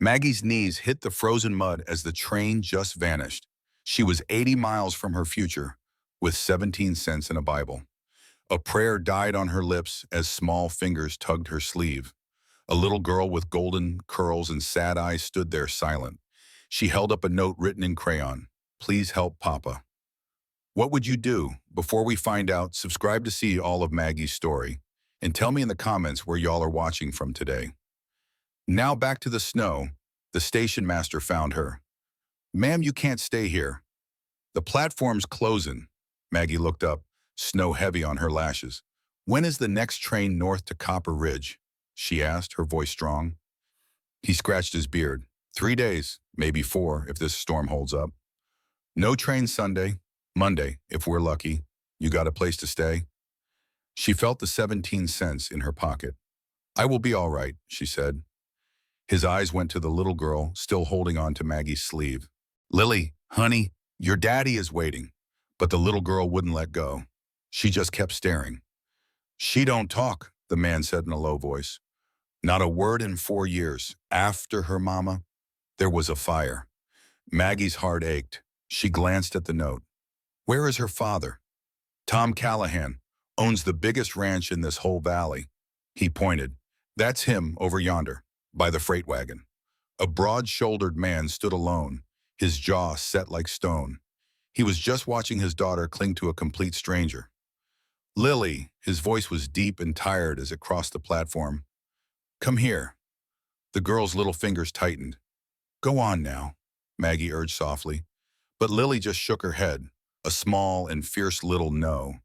Maggie's knees hit the frozen mud as the train just vanished. She was 80 miles from her future, with 17 cents in a Bible. A prayer died on her lips as small fingers tugged her sleeve. A little girl with golden curls and sad eyes stood there silent. She held up a note written in crayon. "Please help Papa." What would you do? Before we find out, subscribe to see all of Maggie's story. And tell me in the comments where y'all are watching from today. Now back to the snow. The station master found her. "Ma'am, you can't stay here. The platform's closing." Maggie looked up, snow heavy on her lashes. "When is the next train north to Copper Ridge?" she asked, her voice strong. He scratched his beard. 3 days, maybe 4, if this storm holds up. "No train Sunday. Monday, if we're lucky. You got a place to stay?" She felt the 17 cents in her pocket. "I will be all right," she said. His eyes went to the little girl, still holding on to Maggie's sleeve. "Lily, honey, your daddy is waiting." But the little girl wouldn't let go. She just kept staring. "She don't talk," the man said in a low voice. "Not a word in 4 years. After her mama, there was a fire." Maggie's heart ached. She glanced at the note. "Where is her father?" "Tom Callahan. Owns the biggest ranch in this whole valley." He pointed. "That's him over yonder, by the freight wagon." A broad-shouldered man stood alone, his jaw set like stone. He was just watching his daughter cling to a complete stranger. "Lily," his voice was deep and tired as it crossed the platform. "Come here." The girl's little fingers tightened. "Go on now," Maggie urged softly. But Lily just shook her head, a small and fierce little no.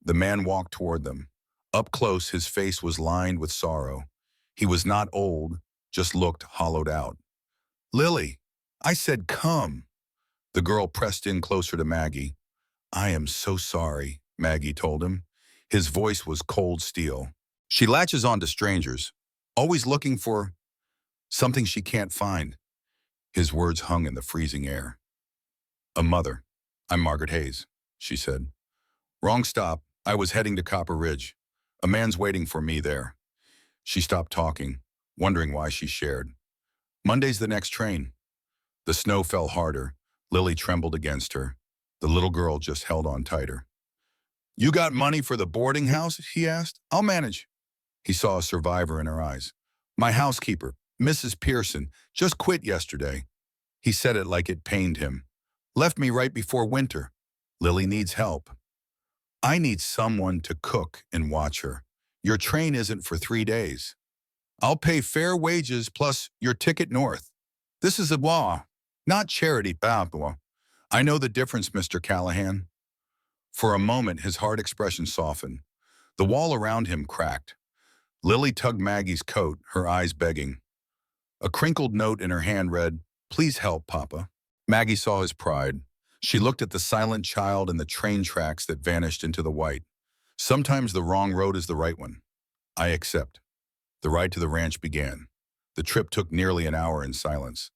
The man walked toward them. Up close, his face was lined with sorrow. He was not old, just looked hollowed out. "Lily, I said come." The girl pressed in closer to Maggie. "I am so sorry," Maggie told him. His voice was cold steel. "She latches on to strangers, always looking for something she can't find." His words hung in the freezing air. "A mother. I'm Margaret Hayes," she said. "Wrong stop. I was heading to Copper Ridge. A man's waiting for me there." She stopped talking, wondering why she shared. "Monday's the next train." The snow fell harder. Lily trembled against her. The little girl just held on tighter. "You got money for the boarding house?" he asked. "I'll manage." He saw a survivor in her eyes. "My housekeeper, Mrs. Pearson, just quit yesterday." He said it like it pained him. "Left me right before winter. Lily needs help." "I need someone to cook and watch her. Your train isn't for 3 days. I'll pay fair wages plus your ticket north. This is a law, not charity, Pablo. I know the difference, Mr. Callahan." For a moment, his hard expression softened. The wall around him cracked. Lily tugged Maggie's coat, her eyes begging. A crinkled note in her hand read, "Please help, Papa." Maggie saw his pride. She looked at the silent child and the train tracks that vanished into the white. Sometimes the wrong road is the right one. "I accept." The ride to the ranch began. The trip took nearly an hour in silence.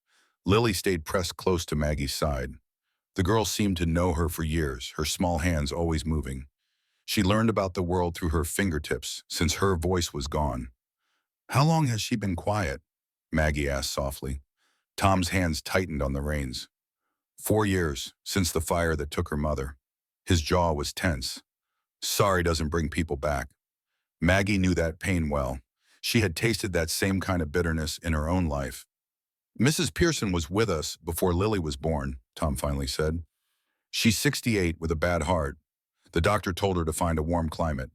Lily stayed pressed close to Maggie's side. The girl seemed to know her for years, her small hands always moving. She learned about the world through her fingertips, since her voice was gone. "How long has she been quiet?" Maggie asked softly. Tom's hands tightened on the reins. 4 years, since the fire that took her mother. His jaw was tense. Sorry doesn't bring people back. Maggie knew that pain well. She had tasted that same kind of bitterness in her own life. "Mrs. Pearson was with us before Lily was born," Tom finally said. "She's 68 with a bad heart. The doctor told her to find a warm climate.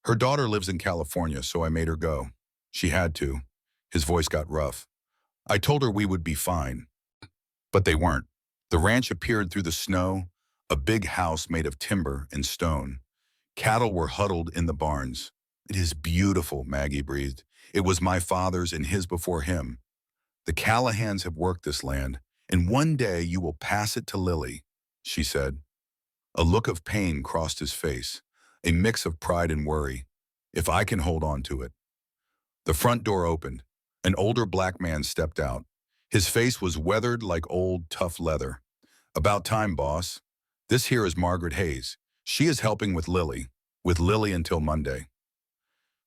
Her daughter lives in California, so I made her go. She had to." His voice got rough. "I told her we would be fine." But they weren't. The ranch appeared through the snow, a big house made of timber and stone. Cattle were huddled in the barns. "It is beautiful," Maggie breathed. "It was my father's and his before him. The Callahans have worked this land, and one day you will pass it to Lily," she said. A look of pain crossed his face, a mix of pride and worry. "If I can hold on to it." The front door opened. An older black man stepped out. His face was weathered like old, tough leather. "About time, boss. This here is Margaret Hayes. She is helping with Lily until Monday."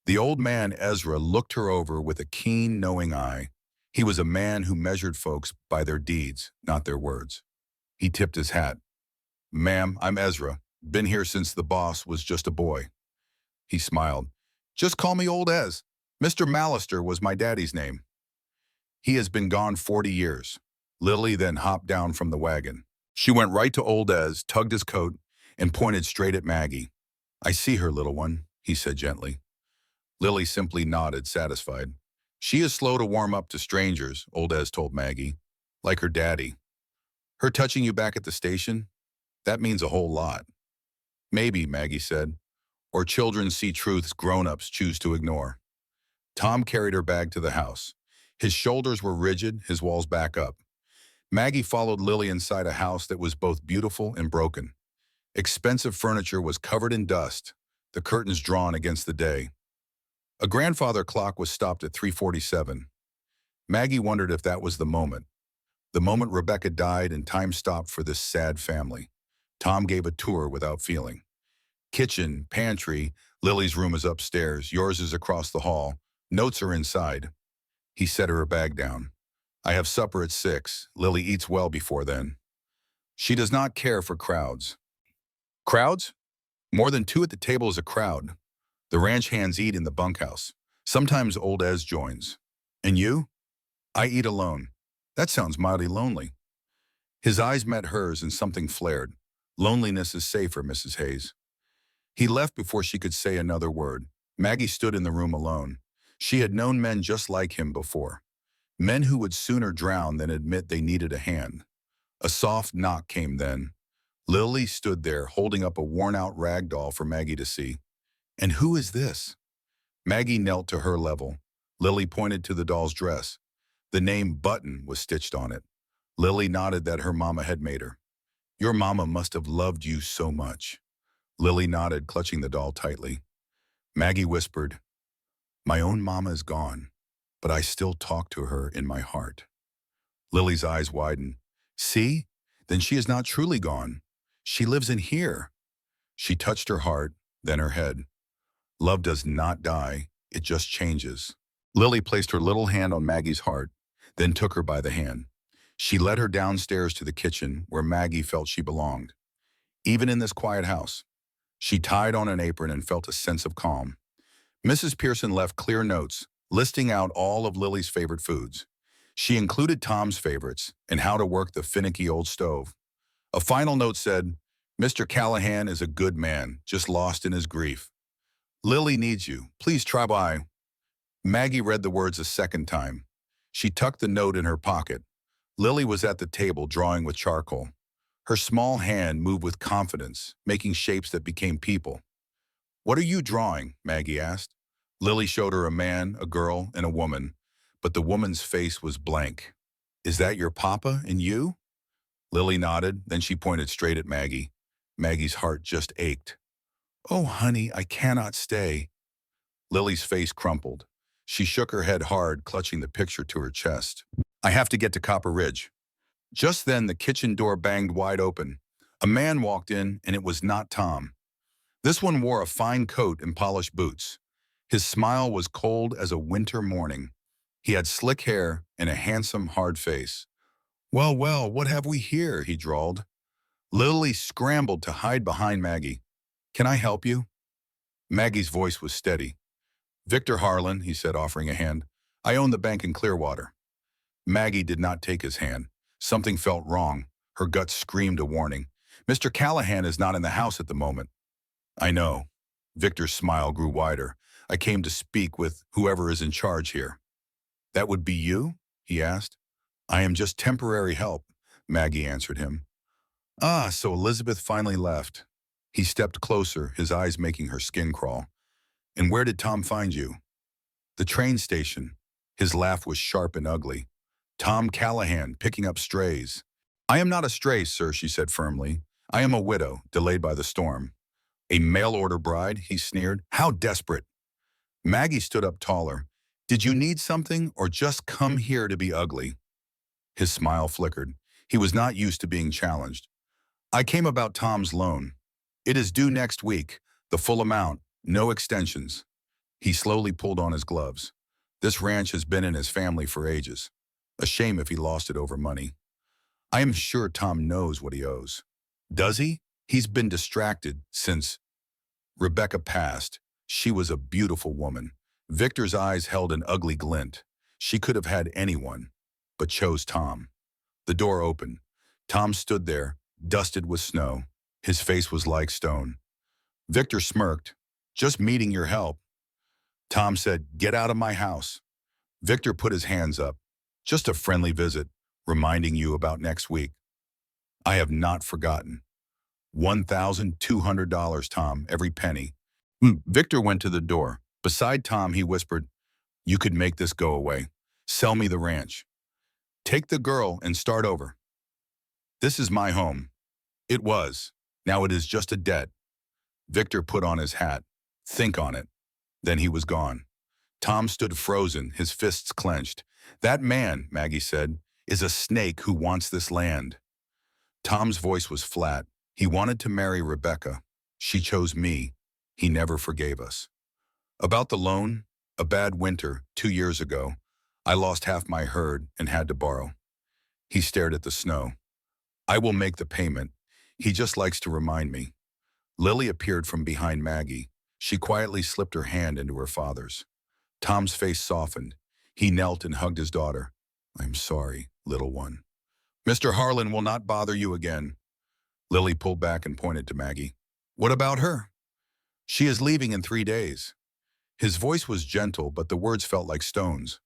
The old man, Ezra, looked her over with a keen, knowing eye. He was a man who measured folks by their deeds, not their words. He tipped his hat. "Ma'am, I'm Ezra. Been here since the boss was just a boy." He smiled. "Just call me Old Ez. Mr. Mallister was my daddy's name." "He has been gone 40 years. Lily then hopped down from the wagon. She went right to Old Ez, tugged his coat, and pointed straight at Maggie. "I see her, little one," he said gently. Lily simply nodded, satisfied. "She is slow to warm up to strangers," Old Ez told Maggie. "Like her daddy. Her touching you back at the station? That means a whole lot." "Maybe," Maggie said. "Or children see truths grown-ups choose to ignore." Tom carried her bag to the house. His shoulders were rigid, his walls back up. Maggie followed Lily inside a house that was both beautiful and broken. Expensive furniture was covered in dust, the curtains drawn against the day. A grandfather clock was stopped at 3:47. Maggie wondered if that was the moment Rebecca died and time stopped for this sad family. Tom gave a tour without feeling. Kitchen, pantry, Lily's room is upstairs, yours is across the hall. Notes are inside. He set her bag down. "I have supper at 6. Lily eats well before then. She does not care for crowds." "Crowds? More than 2 at the table is a crowd. The ranch hands eat in the bunkhouse. Sometimes Old Ez joins. And you?" "I eat alone." "That sounds mildly lonely." His eyes met hers and something flared. "Loneliness is safer, Mrs. Hayes." He left before she could say another word. Maggie stood in the room alone. She had known men just like him before. Men who would sooner drown than admit they needed a hand. A soft knock came then. Lily stood there, holding up a worn-out rag doll for Maggie to see. "And who is this?" Maggie knelt to her level. Lily pointed to the doll's dress. The name Button was stitched on it. Lily nodded that her mama had made her. "Your mama must have loved you so much." Lily nodded, clutching the doll tightly. Maggie whispered, "My own mama is gone, but I still talk to her in my heart." Lily's eyes widened. "See? Then she is not truly gone. She lives in here." She touched her heart, then her head. "Love does not die, it just changes." Lily placed her little hand on Maggie's heart, then took her by the hand. She led her downstairs to the kitchen where Maggie felt she belonged. Even in this quiet house, she tied on an apron and felt a sense of calm. Mrs. Pearson left clear notes, listing out all of Lily's favorite foods. She included Tom's favorites and how to work the finicky old stove. A final note said, "Mr. Callahan is a good man, just lost in his grief. Lily needs you. Please try by." Maggie read the words a second time. She tucked the note in her pocket. Lily was at the table drawing with charcoal. Her small hand moved with confidence, making shapes that became people. "What are you drawing?" Maggie asked. Lily showed her a man, a girl, and a woman, but the woman's face was blank. "Is that your papa and you?" Lily nodded, then she pointed straight at Maggie. Maggie's heart just ached. "Oh, honey, I cannot stay." Lily's face crumpled. She shook her head hard, clutching the picture to her chest. "I have to get to Copper Ridge." Just then, the kitchen door banged wide open. A man walked in, and it was not Tom. This one wore a fine coat and polished boots. His smile was cold as a winter morning. He had slick hair and a handsome, hard face. "Well, well, what have we here?" he drawled. Lily scrambled to hide behind Maggie. "Can I help you?" Maggie's voice was steady. "Victor Harlan," he said, offering a hand. "I own the bank in Clearwater." Maggie did not take his hand. Something felt wrong. Her gut screamed a warning. "Mr. Callahan is not in the house at the moment." "I know." Victor's smile grew wider. "I came to speak with whoever is in charge here." "That would be you?" he asked. "I am just temporary help," Maggie answered him. "Ah, so Elizabeth finally left." He stepped closer, his eyes making her skin crawl. "And where did Tom find you?" "The train station." His laugh was sharp and ugly. "Tom Callahan, picking up strays." "I am not a stray, sir," she said firmly. "I am a widow, delayed by the storm." "A mail-order bride?" he sneered. "How desperate." Maggie stood up taller. "Did you need something or just come here to be ugly?" His smile flickered. He was not used to being challenged. "I came about Tom's loan. It is due next week, the full amount, no extensions." He slowly pulled on his gloves. "This ranch has been in his family for ages." A shame if he lost it over money. I am sure Tom knows what he owes. Does he? He's been distracted since Rebecca passed. She was a beautiful woman. Victor's eyes held an ugly glint. She could have had anyone, but chose Tom. The door opened. Tom stood there, dusted with snow. His face was like stone. Victor smirked. Just needing your help. Tom said, get out of my house. Victor put his hands up. Just a friendly visit, reminding you about next week. I have not forgotten. $1,200, Tom, every penny. Victor went to the door. Beside Tom, he whispered, you could make this go away. Sell me the ranch. Take the girl and start over. This is my home. It was. Now it is just a debt. Victor put on his hat. Think on it. Then he was gone. Tom stood frozen, his fists clenched. That man, Maggie said, is a snake who wants this land. Tom's voice was flat. He wanted to marry Rebecca. She chose me. He never forgave us. About the loan, a bad winter 2 years ago, I lost half my herd and had to borrow. He stared at the snow. I will make the payment. He just likes to remind me. Lily appeared from behind Maggie. She quietly slipped her hand into her father's. Tom's face softened. He knelt and hugged his daughter. I'm sorry, little one. Mr. Harlan will not bother you again. Lily pulled back and pointed to Maggie. What about her? She is leaving in 3 days. His voice was gentle, but the words felt like stones.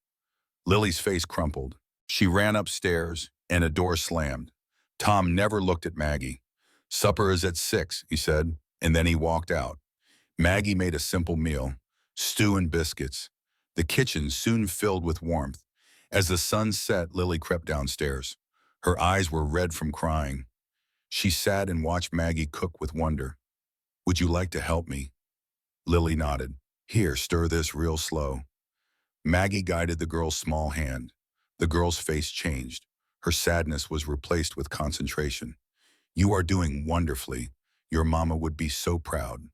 Lily's face crumpled. She ran upstairs, and a door slammed. Tom never looked at Maggie. Supper is at 6, he said, and then he walked out. Maggie made a simple meal, stew and biscuits. The kitchen soon filled with warmth. As the sun set, Lily crept downstairs. Her eyes were red from crying. She sat and watched Maggie cook with wonder. Would you like to help me? Lily nodded. Here, stir this real slow. Maggie guided the girl's small hand. The girl's face changed. Her sadness was replaced with concentration. You are doing wonderfully. Your mama would be so proud.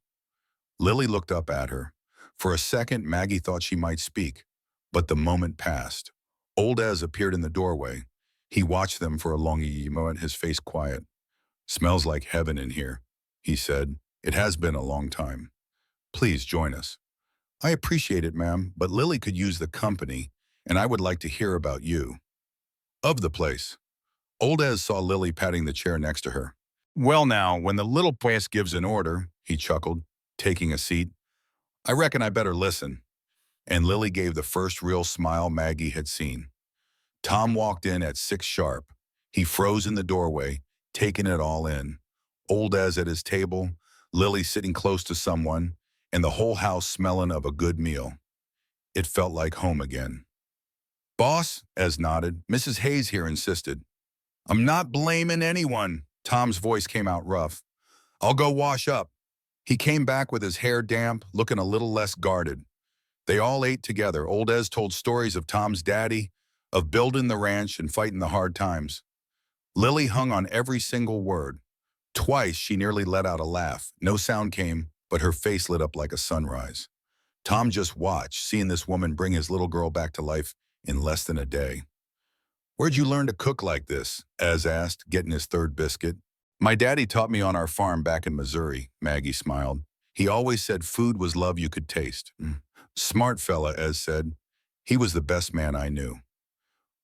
Lily looked up at her. For a second, Maggie thought she might speak, but the moment passed. Old Ez appeared in the doorway. He watched them for a long moment, his face quiet. Smells like heaven in here, he said. It has been a long time. Please join us. I appreciate it, ma'am, but Lily could use the company, and I would like to hear about you. Of the place. Old Ez saw Lily patting the chair next to her. Well now, when the little place gives an order, he chuckled, taking a seat, I reckon I better listen. And Lily gave the first real smile Maggie had seen. Tom walked in at 6 sharp. He froze in the doorway, taking it all in. Old Ez at his table, Lily sitting close to someone, and the whole house smelling of a good meal. It felt like home again. Boss, Ez nodded. Mrs. Hayes here insisted. I'm not blaming anyone. Tom's voice came out rough. I'll go wash up. He came back with his hair damp, looking a little less guarded. They all ate together. Old Ez told stories of Tom's daddy, of building the ranch and fighting the hard times. Lily hung on every single word. Twice she nearly let out a laugh. No sound came, but her face lit up like a sunrise. Tom just watched, seeing this woman bring his little girl back to life in less than a day. Where'd you learn to cook like this? Ez asked, getting his third biscuit. My daddy taught me on our farm back in Missouri, Maggie smiled. He always said food was love you could taste. Smart fella, Ez said. He was the best man I knew.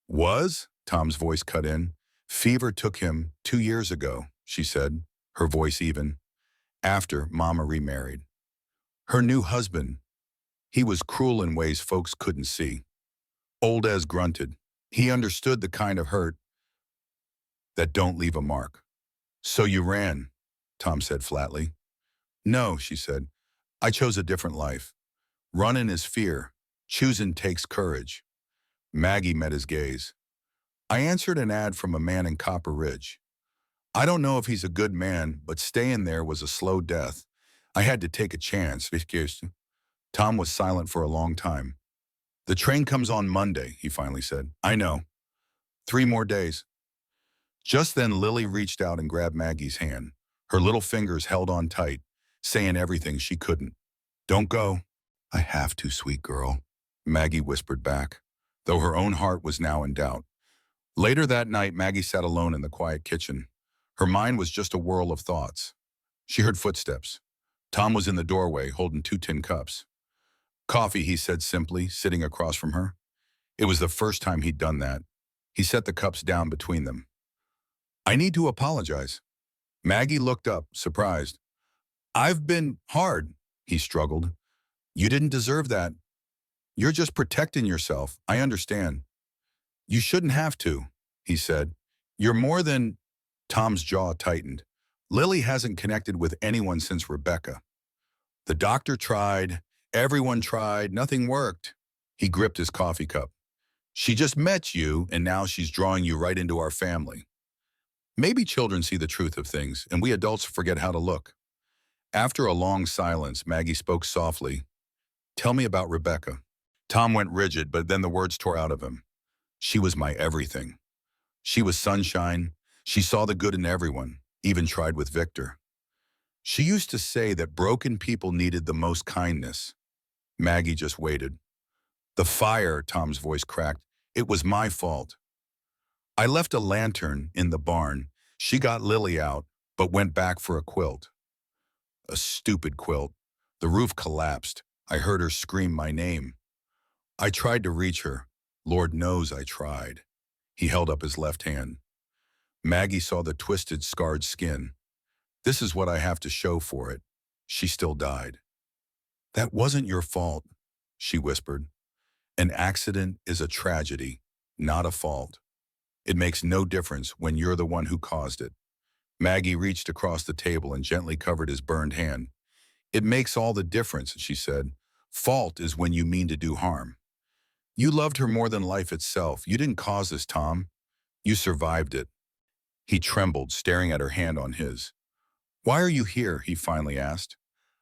Was? Tom's voice cut in. Fever took him 2 years ago, she said, her voice even, after Momma remarried. Her new husband, he was cruel in ways folks couldn't see. Old Ez grunted. He understood the kind of hurt that don't leave a mark. So you ran, Tom said flatly. No, she said. I chose a different life. Running is fear. Choosing takes courage. Maggie met his gaze. I answered an ad from a man in Copper Ridge. I don't know if he's a good man, but staying there was a slow death. I had to take a chance. Tom was silent for a long time. The train comes on Monday, he finally said. I know. 3 more days. Just then Lily reached out and grabbed Maggie's hand. Her little fingers held on tight, saying everything she couldn't. Don't go. I have to, sweet girl, Maggie whispered back, though her own heart was now in doubt. Later that night, Maggie sat alone in the quiet kitchen. Her mind was just a whirl of thoughts. She heard footsteps. Tom was in the doorway, holding 2 tin cups. Coffee, he said simply, sitting across from her. It was the first time he'd done that. He set the cups down between them. I need to apologize. Maggie looked up, surprised. I've been hard, he struggled. You didn't deserve that. You're just protecting yourself. I understand. You shouldn't have to, he said. You're more than... Tom's jaw tightened. Lily hasn't connected with anyone since Rebecca. The doctor tried. Everyone tried. Nothing worked. He gripped his coffee cup. She just met you, and now she's drawing you right into our family. Maybe children see the truth of things, and we adults forget how to look. After a long silence, Maggie spoke softly. Tell me about Rebecca. Tom went rigid, but then the words tore out of him. She was my everything. She was sunshine. She saw the good in everyone, even tried with Victor. She used to say that broken people needed the most kindness. Maggie just waited. The fire, Tom's voice cracked. It was my fault. I left a lantern in the barn. She got Lily out, but went back for a quilt. A stupid quilt. The roof collapsed. I heard her scream my name. I tried to reach her. Lord knows I tried. He held up his left hand. Maggie saw the twisted, scarred skin. This is what I have to show for it. She still died. That wasn't your fault, she whispered. An accident is a tragedy, not a fault. It makes no difference when you're the one who caused it. Maggie reached across the table and gently covered his burned hand. It makes all the difference, she said. Fault is when you mean to do harm. You loved her more than life itself. You didn't cause this, Tom. You survived it. He trembled, staring at her hand on his. Why are you here? He finally asked.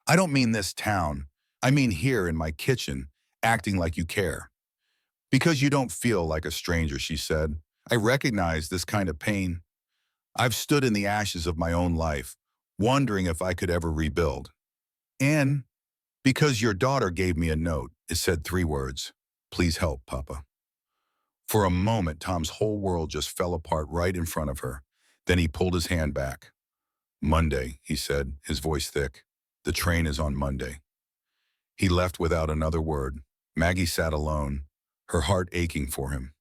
I don't mean this town. I mean here in my kitchen, acting like you care. Because you don't feel like a stranger, she said. I recognize this kind of pain. I've stood in the ashes of my own life, wondering if I could ever rebuild. And because your daughter gave me a note, it said 3 words. Please help, Papa. For a moment, Tom's whole world just fell apart right in front of her. Then he pulled his hand back. Monday, he said, his voice thick. The train is on Monday. He left without another word. Maggie sat alone, her heart aching for him.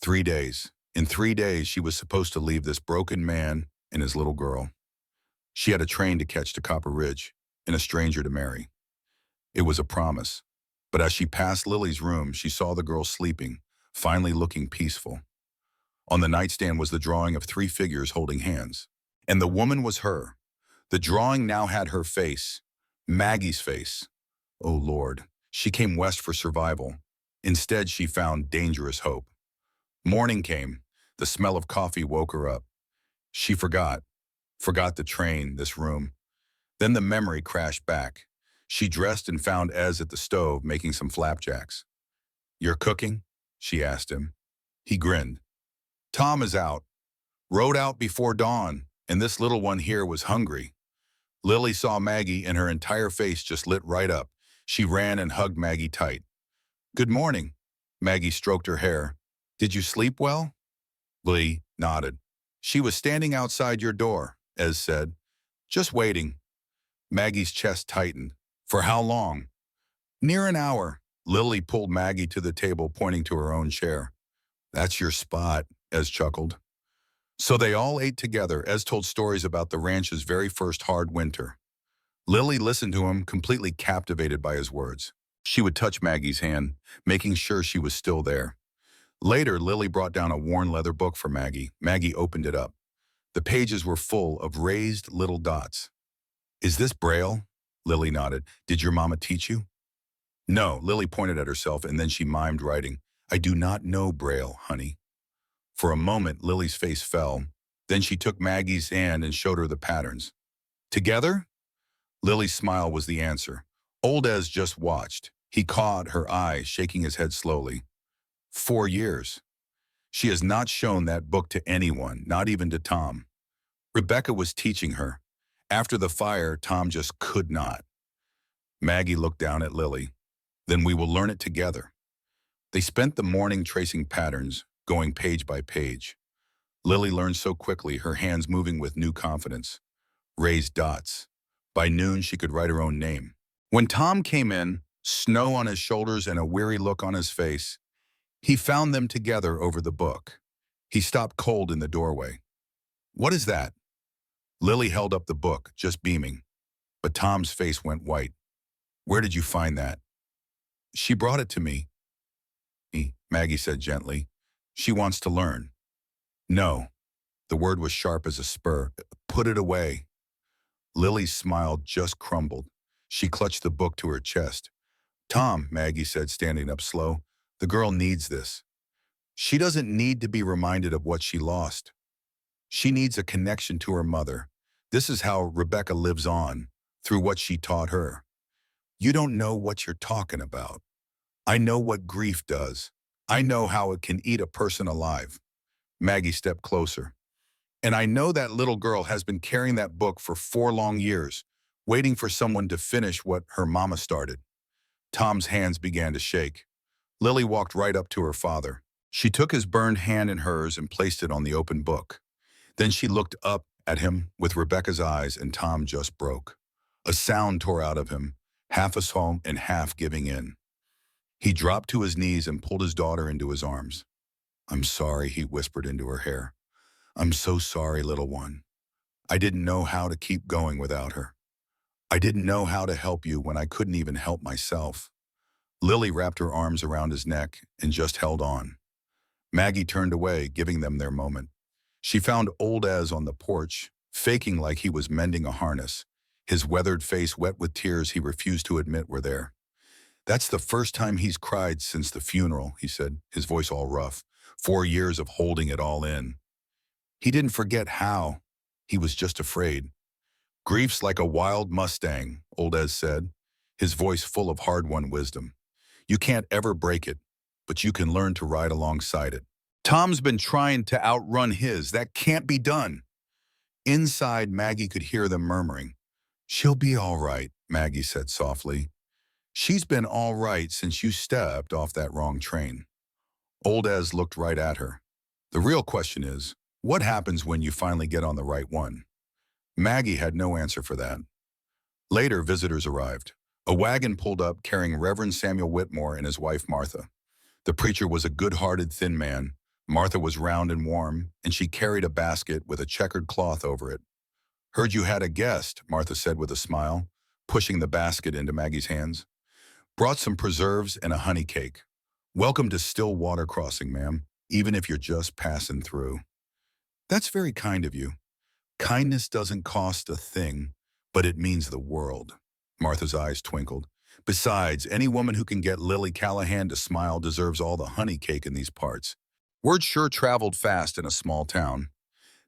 3 days. In 3 days, she was supposed to leave this broken man and his little girl. She had a train to catch to Copper Ridge and a stranger to marry. It was a promise. But as she passed Lily's room, she saw the girl sleeping, finally looking peaceful. On the nightstand was the drawing of 3 figures holding hands. And the woman was her. The drawing now had her face, Maggie's face. Oh Lord, she came west for survival. Instead, she found dangerous hope. Morning came. The smell of coffee woke her up. She forgot the train, this room. Then the memory crashed back. She dressed and found Ez at the stove making some flapjacks. You're cooking? She asked him. He grinned. Tom is out. Rode out before dawn, and this little one here was hungry. Lily saw Maggie and her entire face just lit right up. She ran and hugged Maggie tight. Good morning. Maggie stroked her hair. Did you sleep well? Lee nodded. She was standing outside your door, Ez said. Just waiting. Maggie's chest tightened. For how long? Near an hour. Lily pulled Maggie to the table, pointing to her own chair. That's your spot, Ez chuckled. So they all ate together. Ez told stories about the ranch's very first hard winter. Lily listened to him, completely captivated by his words. She would touch Maggie's hand, making sure she was still there. Later, Lily brought down a worn leather book for Maggie. Maggie opened it up. The pages were full of raised little dots. Is this Braille? Lily nodded. Did your mama teach you? No, Lily pointed at herself and then she mimed writing. I do not know Braille, honey. For a moment, Lily's face fell. Then she took Maggie's hand and showed her the patterns. Together? Lily's smile was the answer. Old Ez just watched. He caught her eye, shaking his head slowly. 4 years. She has not shown that book to anyone, not even to Tom. Rebecca was teaching her. After the fire, Tom just could not. Maggie looked down at Lily. Then we will learn it together. They spent the morning tracing patterns, going page by page. Lily learned so quickly, her hands moving with new confidence. Raised dots. By noon, she could write her own name. When Tom came in, snow on his shoulders and a weary look on his face, he found them together over the book. He stopped cold in the doorway. "What is that?" Lily held up the book, just beaming. But Tom's face went white. "Where did you find that?" "She brought it to me," Maggie said gently. "She wants to learn." "No." The word was sharp as a spur. "Put it away." Lily's smile just crumbled. She clutched the book to her chest. "Tom," Maggie said, standing up slow, "the girl needs this. She doesn't need to be reminded of what she lost. She needs a connection to her mother. This is how Rebecca lives on, through what she taught her. You don't know what you're talking about. I know what grief does. I know how it can eat a person alive." Maggie stepped closer. "And I know that little girl has been carrying that book for 4 long years, waiting for someone to finish what her mama started." Tom's hands began to shake. Lily walked right up to her father. She took his burned hand in hers and placed it on the open book. Then she looked up at him with Rebecca's eyes, and Tom just broke. A sound tore out of him, half a psalm and half giving in. He dropped to his knees and pulled his daughter into his arms. "I'm sorry," he whispered into her hair. "I'm so sorry, little one. I didn't know how to keep going without her. I didn't know how to help you when I couldn't even help myself." Lily wrapped her arms around his neck and just held on. Maggie turned away, giving them their moment. She found old Ez on the porch, faking like he was mending a harness, his weathered face wet with tears he refused to admit were there. "That's the first time he's cried since the funeral," he said, his voice all rough. 4 years of holding it all in. He didn't forget how. He was just afraid. "Grief's like a wild Mustang," old Ez said, his voice full of hard-won wisdom. "You can't ever break it, but you can learn to ride alongside it. Tom's been trying to outrun his. That can't be done." Inside, Maggie could hear them murmuring. "She'll be all right," Maggie said softly. "She's been all right since you stepped off that wrong train." Old Ez looked right at her. "The real question is, what happens when you finally get on the right one?" Maggie had no answer for that. Later, visitors arrived. A wagon pulled up carrying Reverend Samuel Whitmore and his wife Martha. The preacher was a good-hearted, thin man. Martha was round and warm, and she carried a basket with a checkered cloth over it. "Heard you had a guest," Martha said with a smile, pushing the basket into Maggie's hands. "Brought some preserves and a honey cake. Welcome to Stillwater Crossing, ma'am, even if you're just passing through." "That's very kind of you. Kindness doesn't cost a thing, but it means the world." Martha's eyes twinkled. "Besides, any woman who can get Lily Callahan to smile deserves all the honey cake in these parts." Word sure traveled fast in a small town.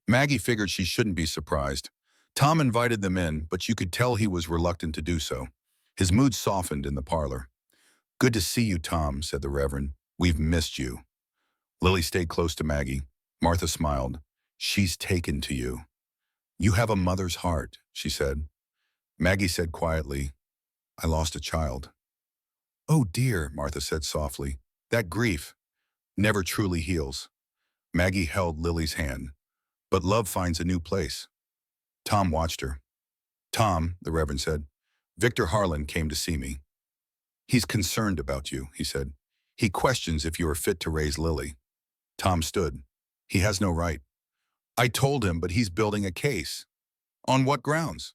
Maggie figured she shouldn't be surprised. Tom invited them in, but you could tell he was reluctant to do so. His mood softened in the parlor. "Good to see you, Tom," said the Reverend. "We've missed you." Lily stayed close to Maggie. Martha smiled. "She's taken to you." "You have a mother's heart," she said. Maggie said quietly, "I lost a child." "Oh dear," Martha said softly. "That grief never truly heals." Maggie held Lily's hand. "But love finds a new place." Tom watched her. "Tom," the Reverend said, "Victor Harlan came to see me. He's concerned about you," he said. "He questions if you are fit to raise Lily." Tom stood. "He has no right." "I told him, but he's building a case." "On what grounds?"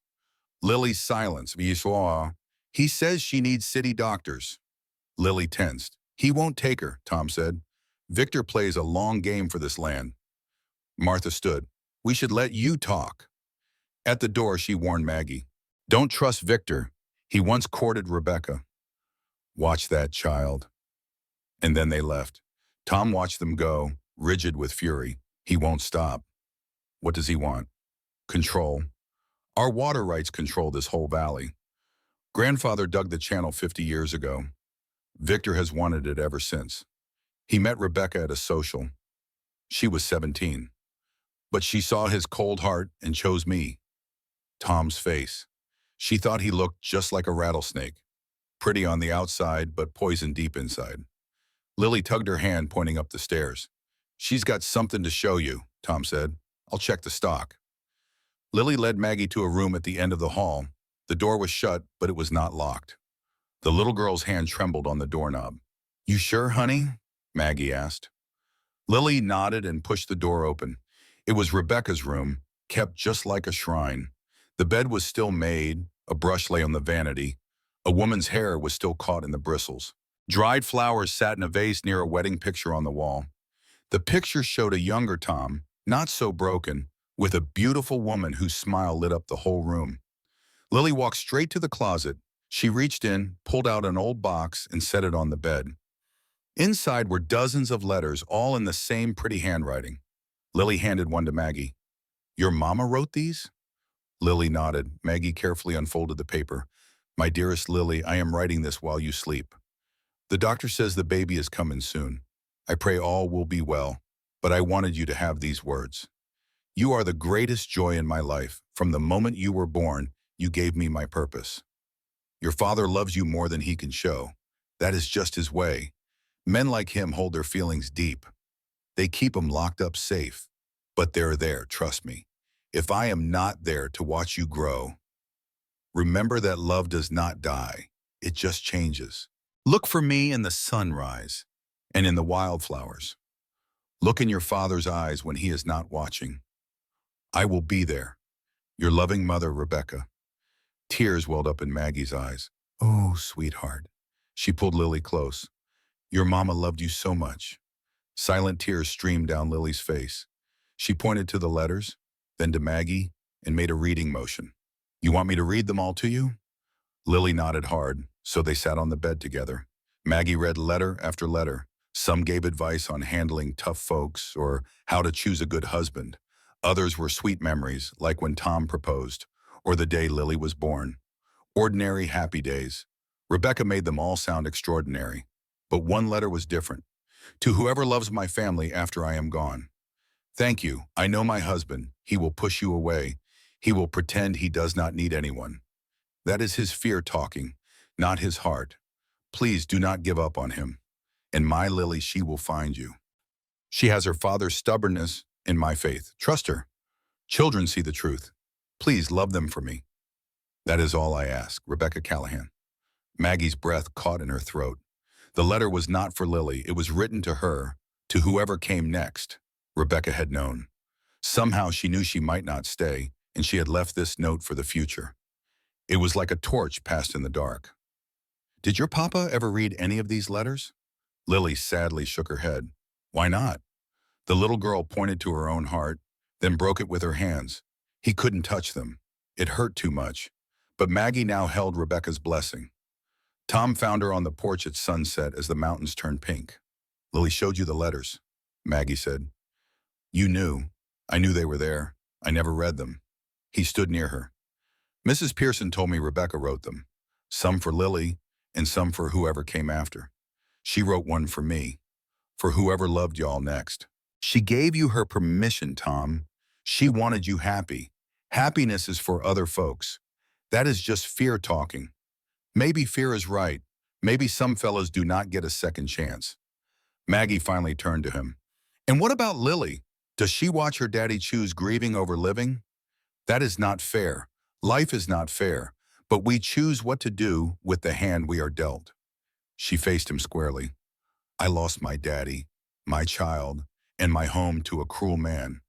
Lily's silence. "He says she needs city doctors." Lily tensed. "He won't take her," Tom said. "Victor plays a long game for this land." Martha stood. "We should let you talk." At the door, she warned Maggie. "Don't trust Victor. He once courted Rebecca." "Watch that child." And then they left. Tom watched them go, rigid with fury. He won't stop. What does he want? Control. Our water rights control this whole valley. Grandfather dug the channel 50 years ago. Victor has wanted it ever since. He met Rebecca at a social. She was 17. But she saw his cold heart and chose me. Tom's face. She thought he looked just like a rattlesnake. Pretty on the outside, but poison deep inside. Lily tugged her hand, pointing up the stairs. She's got something to show you, Tom said. I'll check the stock. Lily led Maggie to a room at the end of the hall. The door was shut, but it was not locked. The little girl's hand trembled on the doorknob. You sure, honey? Maggie asked. Lily nodded and pushed the door open. It was Rebecca's room, kept just like a shrine. The bed was still made, a brush lay on the vanity. A woman's hair was still caught in the bristles. Dried flowers sat in a vase near a wedding picture on the wall. The picture showed a younger Tom, not so broken, with a beautiful woman whose smile lit up the whole room. Lily walked straight to the closet. She reached in, pulled out an old box, and set it on the bed. Inside were dozens of letters, all in the same pretty handwriting. Lily handed one to Maggie. Your mama wrote these? Lily nodded. Maggie carefully unfolded the paper. My dearest Lily, I am writing this while you sleep. The doctor says the baby is coming soon. I pray all will be well, but I wanted you to have these words. You are the greatest joy in my life. From the moment you were born, you gave me my purpose. Your father loves you more than he can show. That is just his way. Men like him hold their feelings deep. They keep them locked up safe. But they're there, trust me. If I am not there to watch you grow, remember that love does not die. It just changes. Look for me in the sunrise and in the wildflowers. Look in your father's eyes when he is not watching. I will be there. Your loving mother, Rebecca. Tears welled up in Maggie's eyes. Oh, sweetheart. She pulled Lily close. Your mama loved you so much. Silent tears streamed down Lily's face. She pointed to the letters, then to Maggie, and made a reading motion. You want me to read them all to you? Lily nodded hard, so they sat on the bed together. Maggie read letter after letter. Some gave advice on handling tough folks or how to choose a good husband. Others were sweet memories, like when Tom proposed, or the day Lily was born. Ordinary, happy days. Rebecca made them all sound extraordinary. But one letter was different. To whoever loves my family after I am gone. Thank you. I know my husband. He will push you away. He will pretend he does not need anyone. That is his fear talking, not his heart. Please do not give up on him. In my Lily, she will find you. She has her father's stubbornness and my faith. Trust her. Children see the truth. Please love them for me. That is all I ask. Rebecca Callahan. Maggie's breath caught in her throat. The letter was not for Lily. It was written to her, to whoever came next. Rebecca had known. Somehow she knew she might not stay, and she had left this note for the future. It was like a torch passed in the dark. Did your papa ever read any of these letters? Lily sadly shook her head. Why not? The little girl pointed to her own heart, then broke it with her hands. He couldn't touch them. It hurt too much. But Maggie now held Rebecca's blessing. Tom found her on the porch at sunset as the mountains turned pink. Lily showed you the letters, Maggie said. You knew. I knew they were there. I never read them. He stood near her. Mrs. Pearson told me Rebecca wrote them. Some for Lily and some for whoever came after. She wrote one for me, for whoever loved y'all next. She gave you her permission, Tom. She wanted you happy. Happiness is for other folks. That is just fear talking. Maybe fear is right. Maybe some fellows do not get a second chance. Maggie finally turned to him. And what about Lily? Does she watch her daddy choose grieving over living? That is not fair. Life is not fair, but we choose what to do with the hand we are dealt. She faced him squarely. I lost my daddy, my child, and my home to a cruel man.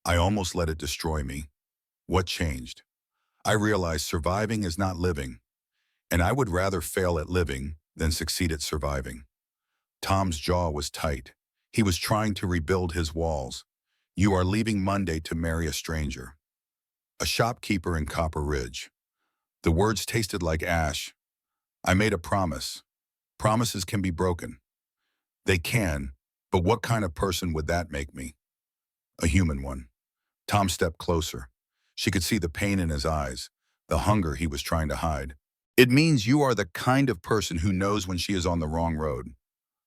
I almost let it destroy me. What changed? I realized surviving is not living, and I would rather fail at living than succeed at surviving. Tom's jaw was tight. He was trying to rebuild his walls. You are leaving Monday to marry a stranger. A shopkeeper in Copper Ridge. The words tasted like ash. I made a promise. Promises can be broken. They can, but what kind of person would that make me? A human one. Tom stepped closer. She could see the pain in his eyes, the hunger he was trying to hide. It means you are the kind of person who knows when she is on the wrong road.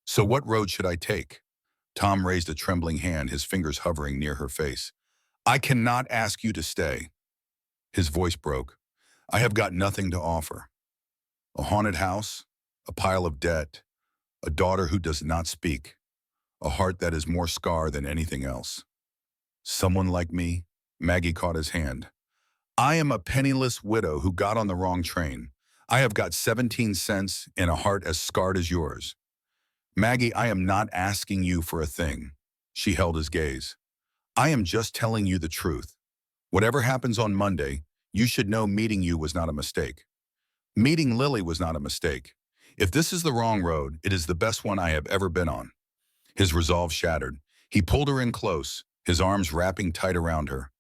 So what road should I take? Tom raised a trembling hand, his fingers hovering near her face. I cannot ask you to stay. His voice broke. I have got nothing to offer. A haunted house, a pile of debt, a daughter who does not speak. a heart that is more scar than anything else. Someone like me? Maggie caught his hand. I am a penniless widow who got on the wrong train. I have got 17 cents and a heart as scarred as yours. Maggie, I am not asking you for a thing. She held his gaze. I am just telling you the truth. Whatever happens on Monday, you should know meeting you was not a mistake. Meeting Lily was not a mistake. If this is the wrong road, it is the best one I have ever been on. His resolve shattered. He pulled her in close, his arms wrapping tight around her.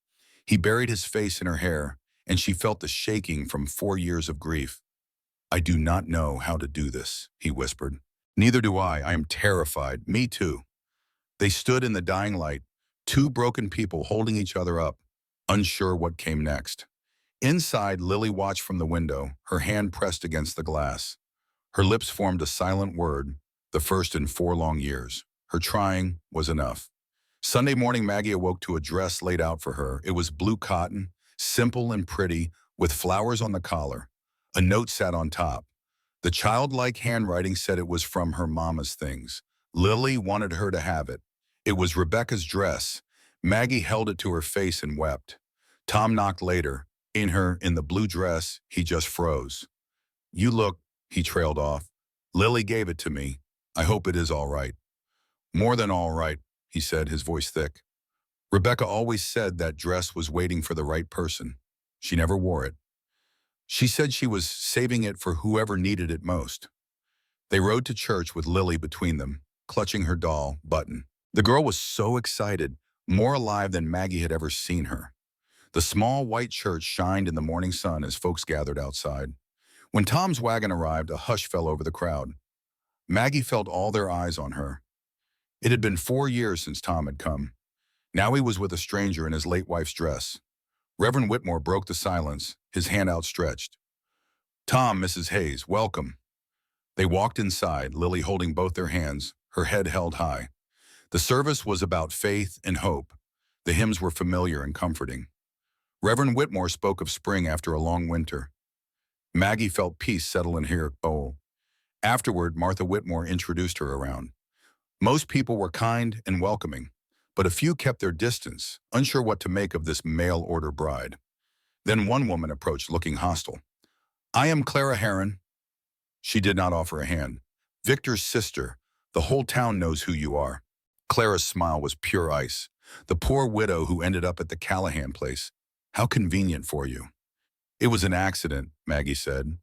He buried his face in her hair, and she felt the shaking from 4 years of grief. I do not know how to do this, he whispered. Neither do I. I am terrified. Me too. They stood in the dying light, two broken people holding each other up, unsure what came next. Inside, Lily watched from the window, her hand pressed against the glass. Her lips formed a silent word, the first in 4 long years. Her trying was enough. Sunday morning, Maggie awoke to a dress laid out for her. It was blue cotton, simple and pretty, with flowers on the collar. A note sat on top. The childlike handwriting said it was from her mama's things. Lily wanted her to have it. It was Rebecca's dress. Maggie held it to her face and wept. Tom knocked later. In the blue dress, he just froze. You look, he trailed off. Lily gave it to me. I hope it is all right. More than all right, he said, his voice thick. Rebecca always said that dress was waiting for the right person. She never wore it. She said she was saving it for whoever needed it most. They rode to church with Lily between them, clutching her doll, Button. The girl was so excited, more alive than Maggie had ever seen her. The small white church shined in the morning sun as folks gathered outside. When Tom's wagon arrived, a hush fell over the crowd. Maggie felt all their eyes on her. It had been 4 years since Tom had come. Now he was with a stranger in his late wife's dress. Reverend Whitmore broke the silence, his hand outstretched. Tom, Mrs. Hayes, welcome. They walked inside, Lily holding both their hands, her head held high. The service was about faith and hope. The hymns were familiar and comforting. Reverend Whitmore spoke of spring after a long winter. Maggie felt peace settle in her soul. Afterward, Martha Whitmore introduced her around. Most people were kind and welcoming, but a few kept their distance, unsure what to make of this mail-order bride. Then one woman approached, looking hostile. I am Clara Heron. She did not offer a hand. Victor's sister. The whole town knows who you are. Clara's smile was pure ice. The poor widow who ended up at the Callahan place. How convenient for you. It was an accident, Maggie said.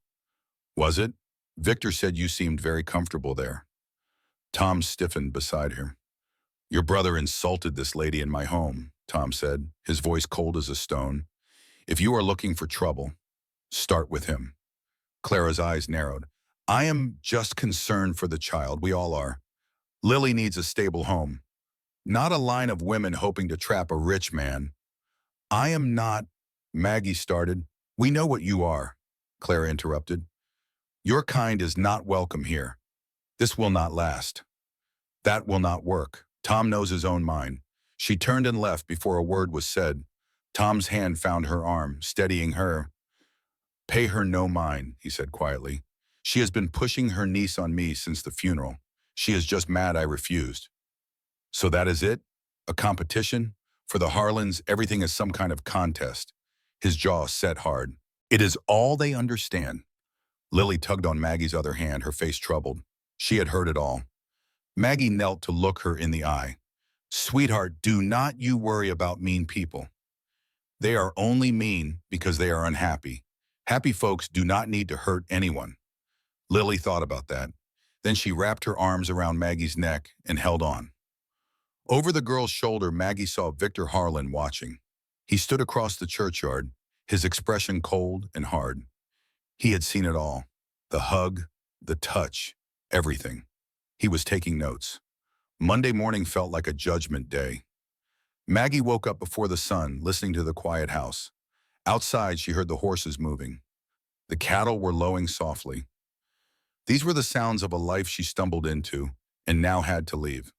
Was it? Victor said you seemed very comfortable there. Tom stiffened beside her. Your brother insulted this lady in my home, Tom said, his voice cold as a stone. If you are looking for trouble, start with him. Clara's eyes narrowed. I am just concerned for the child. We all are. Lily needs a stable home, not a line of women hoping to trap a rich man. I am not, Maggie started. We know what you are, Clara interrupted. Your kind is not welcome here. This will not last. That will not work. Tom knows his own mind. She turned and left before a word was said. Tom's hand found her arm, steadying her. Pay her no mind, he said quietly. She has been pushing her niece on me since the funeral. She is just mad I refused. So that is it? A competition? For the Harlans, everything is some kind of contest. His jaw set hard. It is all they understand. Lily tugged on Maggie's other hand, her face troubled. She had heard it all. Maggie knelt to look her in the eye. Sweetheart, do not you worry about mean people. They are only mean because they are unhappy. Happy folks do not need to hurt anyone. Lily thought about that. Then she wrapped her arms around Maggie's neck and held on. Over the girl's shoulder, Maggie saw Victor Harlan watching. He stood across the churchyard, his expression cold and hard. He had seen it all. The hug, the touch, everything. He was taking notes. Monday morning felt like a judgment day. Maggie woke up before the sun, listening to the quiet house. Outside, she heard the horses moving. The cattle were lowing softly. These were the sounds of a life she stumbled into and now had to leave.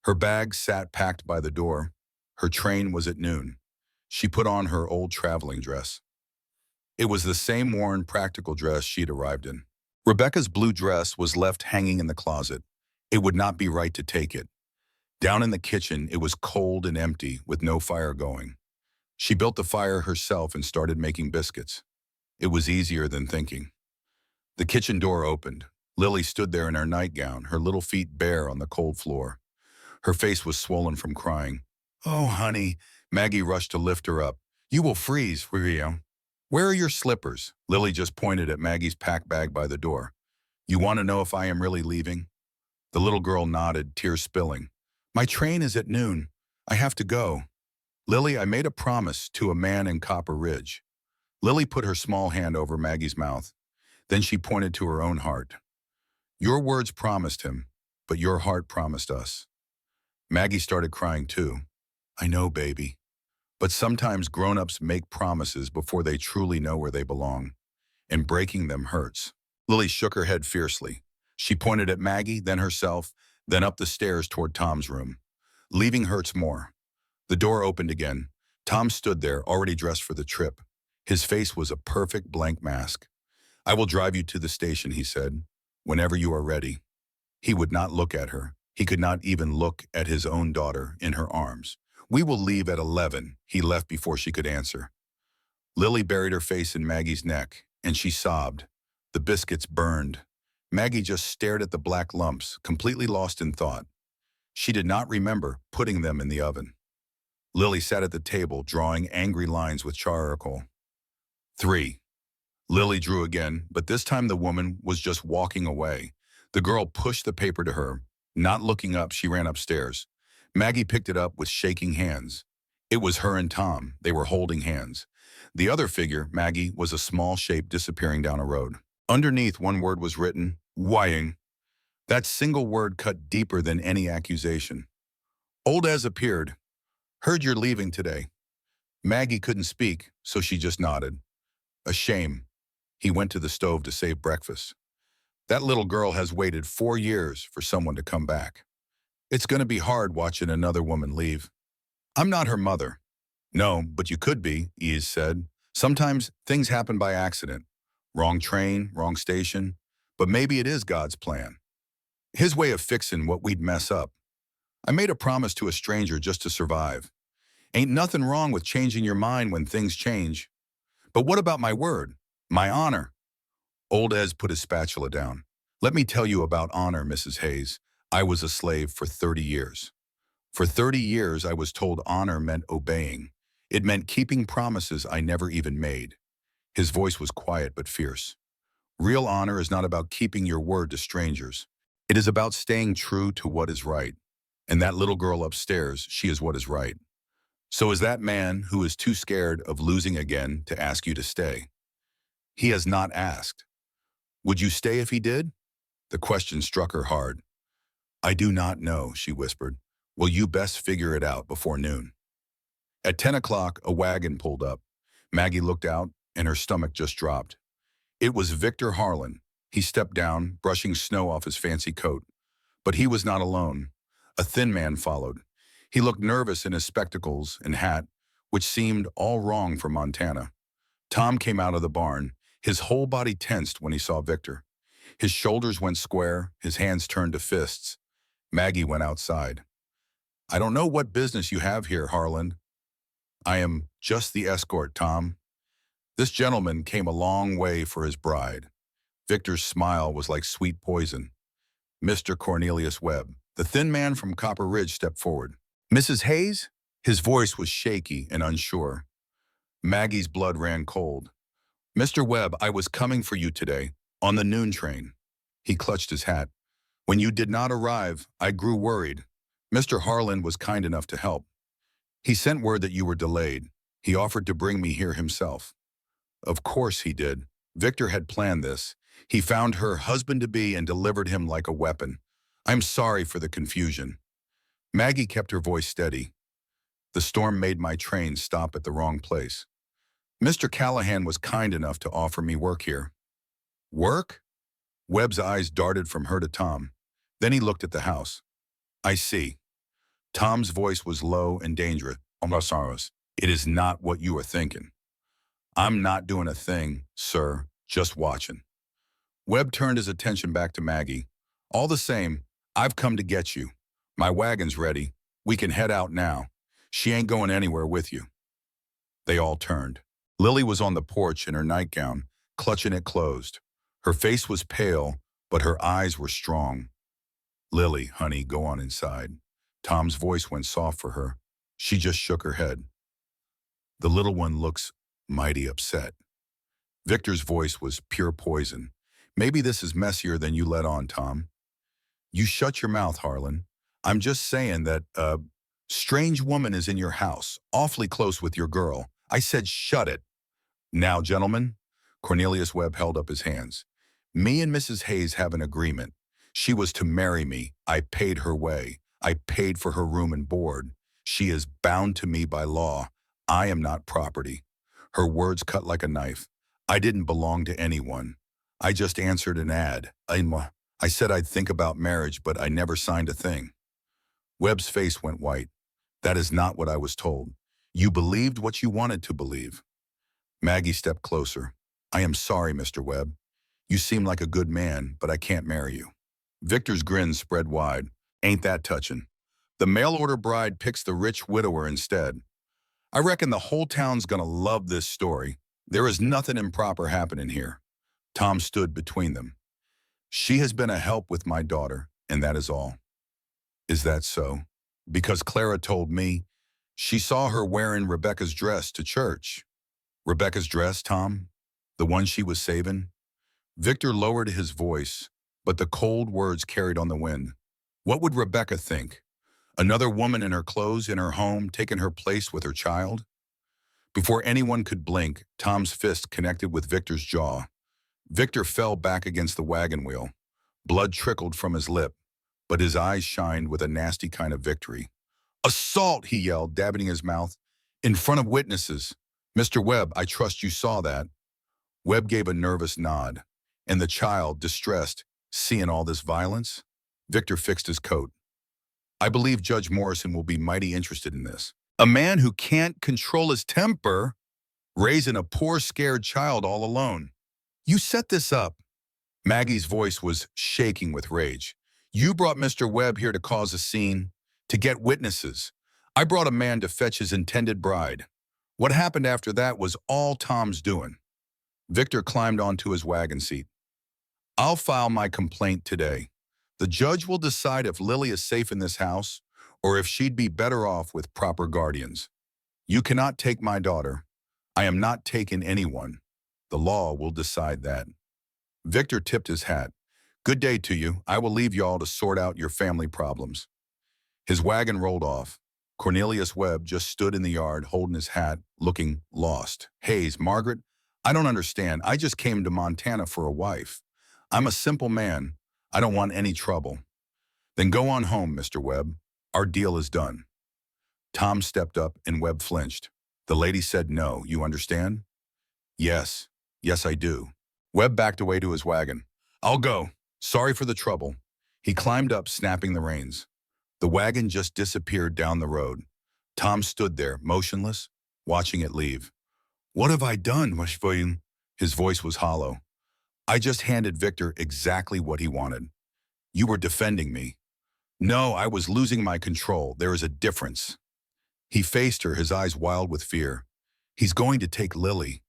Her bag sat packed by the door. Her train was at noon. She put on her old traveling dress. It was the same worn, practical dress she'd arrived in. Rebecca's blue dress was left hanging in the closet. It would not be right to take it. Down in the kitchen, it was cold and empty with no fire going. She built the fire herself and started making biscuits. It was easier than thinking. The kitchen door opened. Lily stood there in her nightgown, her little feet bare on the cold floor. Her face was swollen from crying. "Oh, honey." Maggie rushed to lift her up. "You will freeze, Rio." "Where are your slippers?" Lily just pointed at Maggie's pack bag by the door. "You want to know if I am really leaving?" The little girl nodded, tears spilling. "My train is at noon. I have to go." "Lily, I made a promise to a man in Copper Ridge." Lily put her small hand over Maggie's mouth. Then she pointed to her own heart. "Your words promised him, but your heart promised us." Maggie started crying too. "I know, baby. But sometimes grown-ups make promises before they truly know where they belong, and breaking them hurts." Lily shook her head fiercely. She pointed at Maggie, then herself, then up the stairs toward Tom's room. "Leaving hurts more." The door opened again. Tom stood there, already dressed for the trip. His face was a perfect blank mask. "I will drive you to the station," he said, "whenever you are ready." He would not look at her. He could not even look at his own daughter in her arms. "We will leave at 11. He left before she could answer. Lily buried her face in Maggie's neck, and she sobbed. The biscuits burned. Maggie just stared at the black lumps, completely lost in thought. She did not remember putting them in the oven. Lily sat at the table, drawing angry lines with charcoal. 3. Lily drew again, but this time the woman was just walking away. The girl pushed the paper to her. Not looking up, she ran upstairs. Maggie picked it up with shaking hands. It was her and Tom. They were holding hands. The other figure, Maggie, was a small shape disappearing down a road. Underneath, one word was written, "Wying." That single word cut deeper than any accusation. Old as appeared. "Heard you're leaving today." Maggie couldn't speak, so she just nodded. "A shame." He went to the stove to save breakfast. "That little girl has waited 4 years for someone to come back. It's going to be hard watching another woman leave." "I'm not her mother." "No, but you could be," Ease said. "Sometimes things happen by accident. Wrong train, wrong station. But maybe it is God's plan. His way of fixing what we'd mess up. I made a promise to a stranger just to survive. Ain't nothing wrong with changing your mind when things change. But what about my word? My honor?" Old Ez put his spatula down. "Let me tell you about honor, Mrs. Hayes. I was a slave for 30 years. For 30 years, I was told honor meant obeying. It meant keeping promises I never even made." His voice was quiet but fierce. "Real honor is not about keeping your word to strangers. It is about staying true to what is right. And that little girl upstairs, she is what is right. So is that man who is too scared of losing again to ask you to stay. He has not asked. Would you stay if he did?" The question struck her hard. "I do not know," she whispered. "Well, you best figure it out before noon." At 10 o'clock, a wagon pulled up. Maggie looked out, and her stomach just dropped. It was Victor Harlan. He stepped down, brushing snow off his fancy coat. But he was not alone. A thin man followed. He looked nervous in his spectacles and hat, which seemed all wrong for Montana. Tom came out of the barn. His whole body tensed when he saw Victor. His shoulders went square, his hands turned to fists. Maggie went outside. "I don't know what business you have here, Harlan." "I am just the escort, Tom. This gentleman came a long way for his bride." Victor's smile was like sweet poison. "Mr. Cornelius Webb." The thin man from Copper Ridge stepped forward. "Mrs. Hayes?" His voice was shaky and unsure. Maggie's blood ran cold. "Mr. Webb, I was coming for you today, on the noon train." He clutched his hat. "When you did not arrive, I grew worried. Mr. Harlan was kind enough to help. He sent word that you were delayed. He offered to bring me here himself." Of course he did. Victor had planned this. He found her husband-to-be and delivered him like a weapon. "I'm sorry for the confusion." Maggie kept her voice steady. "The storm made my train stop at the wrong place. Mr. Callahan was kind enough to offer me work here." "Work?" Webb's eyes darted from her to Tom. Then he looked at the house. "I see." Tom's voice was low and dangerous. "It is not what you are thinking." "I'm not doing a thing, sir, just watching." Webb turned his attention back to Maggie. "All the same, I've come to get you. My wagon's ready. We can head out now. She ain't going anywhere with you." They all turned. Lily was on the porch in her nightgown, clutching it closed. Her face was pale, but her eyes were strong. "Lily, honey, go on inside." Tom's voice went soft for her. She just shook her head. "The little one looks mighty upset." Victor's voice was pure poison. "Maybe this is messier than you let on, Tom." "You shut your mouth, Harlan. I'm just saying that a strange woman is in your house, awfully close with your girl. I said shut it." "Now, gentlemen," Cornelius Webb held up his hands. "Me and Mrs. Hayes have an agreement. She was to marry me. I paid her way. I paid for her room and board. She is bound to me by law. I am not property." Her words cut like a knife. "I didn't belong to anyone. I just answered an ad. I said I'd think about marriage, but I never signed a thing." Webb's face went white. "That is not what I was told. You believed what you wanted to believe." Maggie stepped closer. "I am sorry, Mr. Webb. You seem like a good man, but I can't marry you." Victor's grin spread wide. "Ain't that touching? The mail-order bride picks the rich widower instead. I reckon the whole town's gonna love this story. There is nothing improper happening here." Tom stood between them. "She has been a help with my daughter, and that is all." "Is that so?" "Because Clara told me she saw her wearing Rebecca's dress to church." "Rebecca's dress, Tom? The one she was saving?" Victor lowered his voice, but the cold words carried on the wind. "What would Rebecca think? Another woman in her clothes in her home, taking her place with her child?" Before anyone could blink, Tom's fist connected with Victor's jaw. Victor fell back against the wagon wheel. Blood trickled from his lip, but his eyes shined with a nasty kind of victory. "Assault!" he yelled, dabbing his mouth. "In front of witnesses. Mr. Webb, I trust you saw that." Webb gave a nervous nod. "And the child, distressed, seeing all this violence?" Victor fixed his coat. "I believe Judge Morrison will be mighty interested in this. A man who can't control his temper, raising a poor, scared child all alone. You set this up." Maggie's voice was shaking with rage. "You brought Mr. Webb here to cause a scene, to get witnesses. I brought a man to fetch his intended bride. What happened after that was all Tom's doing." Victor climbed onto his wagon seat. "I'll file my complaint today. The judge will decide if Lily is safe in this house or if she'd be better off with proper guardians. You cannot take my daughter. I am not taking anyone. The law will decide that." Victor tipped his hat. "Good day to you. I will leave y'all to sort out your family problems." His wagon rolled off. Cornelius Webb just stood in the yard holding his hat, looking lost. "Hayes, Margaret, I don't understand. I just came to Montana for a wife. I'm a simple man. I don't want any trouble." "Then go on home, Mr. Webb. Our deal is done." Tom stepped up and Webb flinched. "The lady said no, you understand?" "Yes. Yes, I do." Webb backed away to his wagon. "I'll go. Sorry for the trouble." He climbed up, snapping the reins. The wagon just disappeared down the road. Tom stood there, motionless, watching it leave. "What have I done, Washboyne?" His voice was hollow. "I just handed Victor exactly what he wanted. You were defending me." "No, I was losing my control. There is a difference." He faced her, his eyes wild with fear. "He's going to take Lily.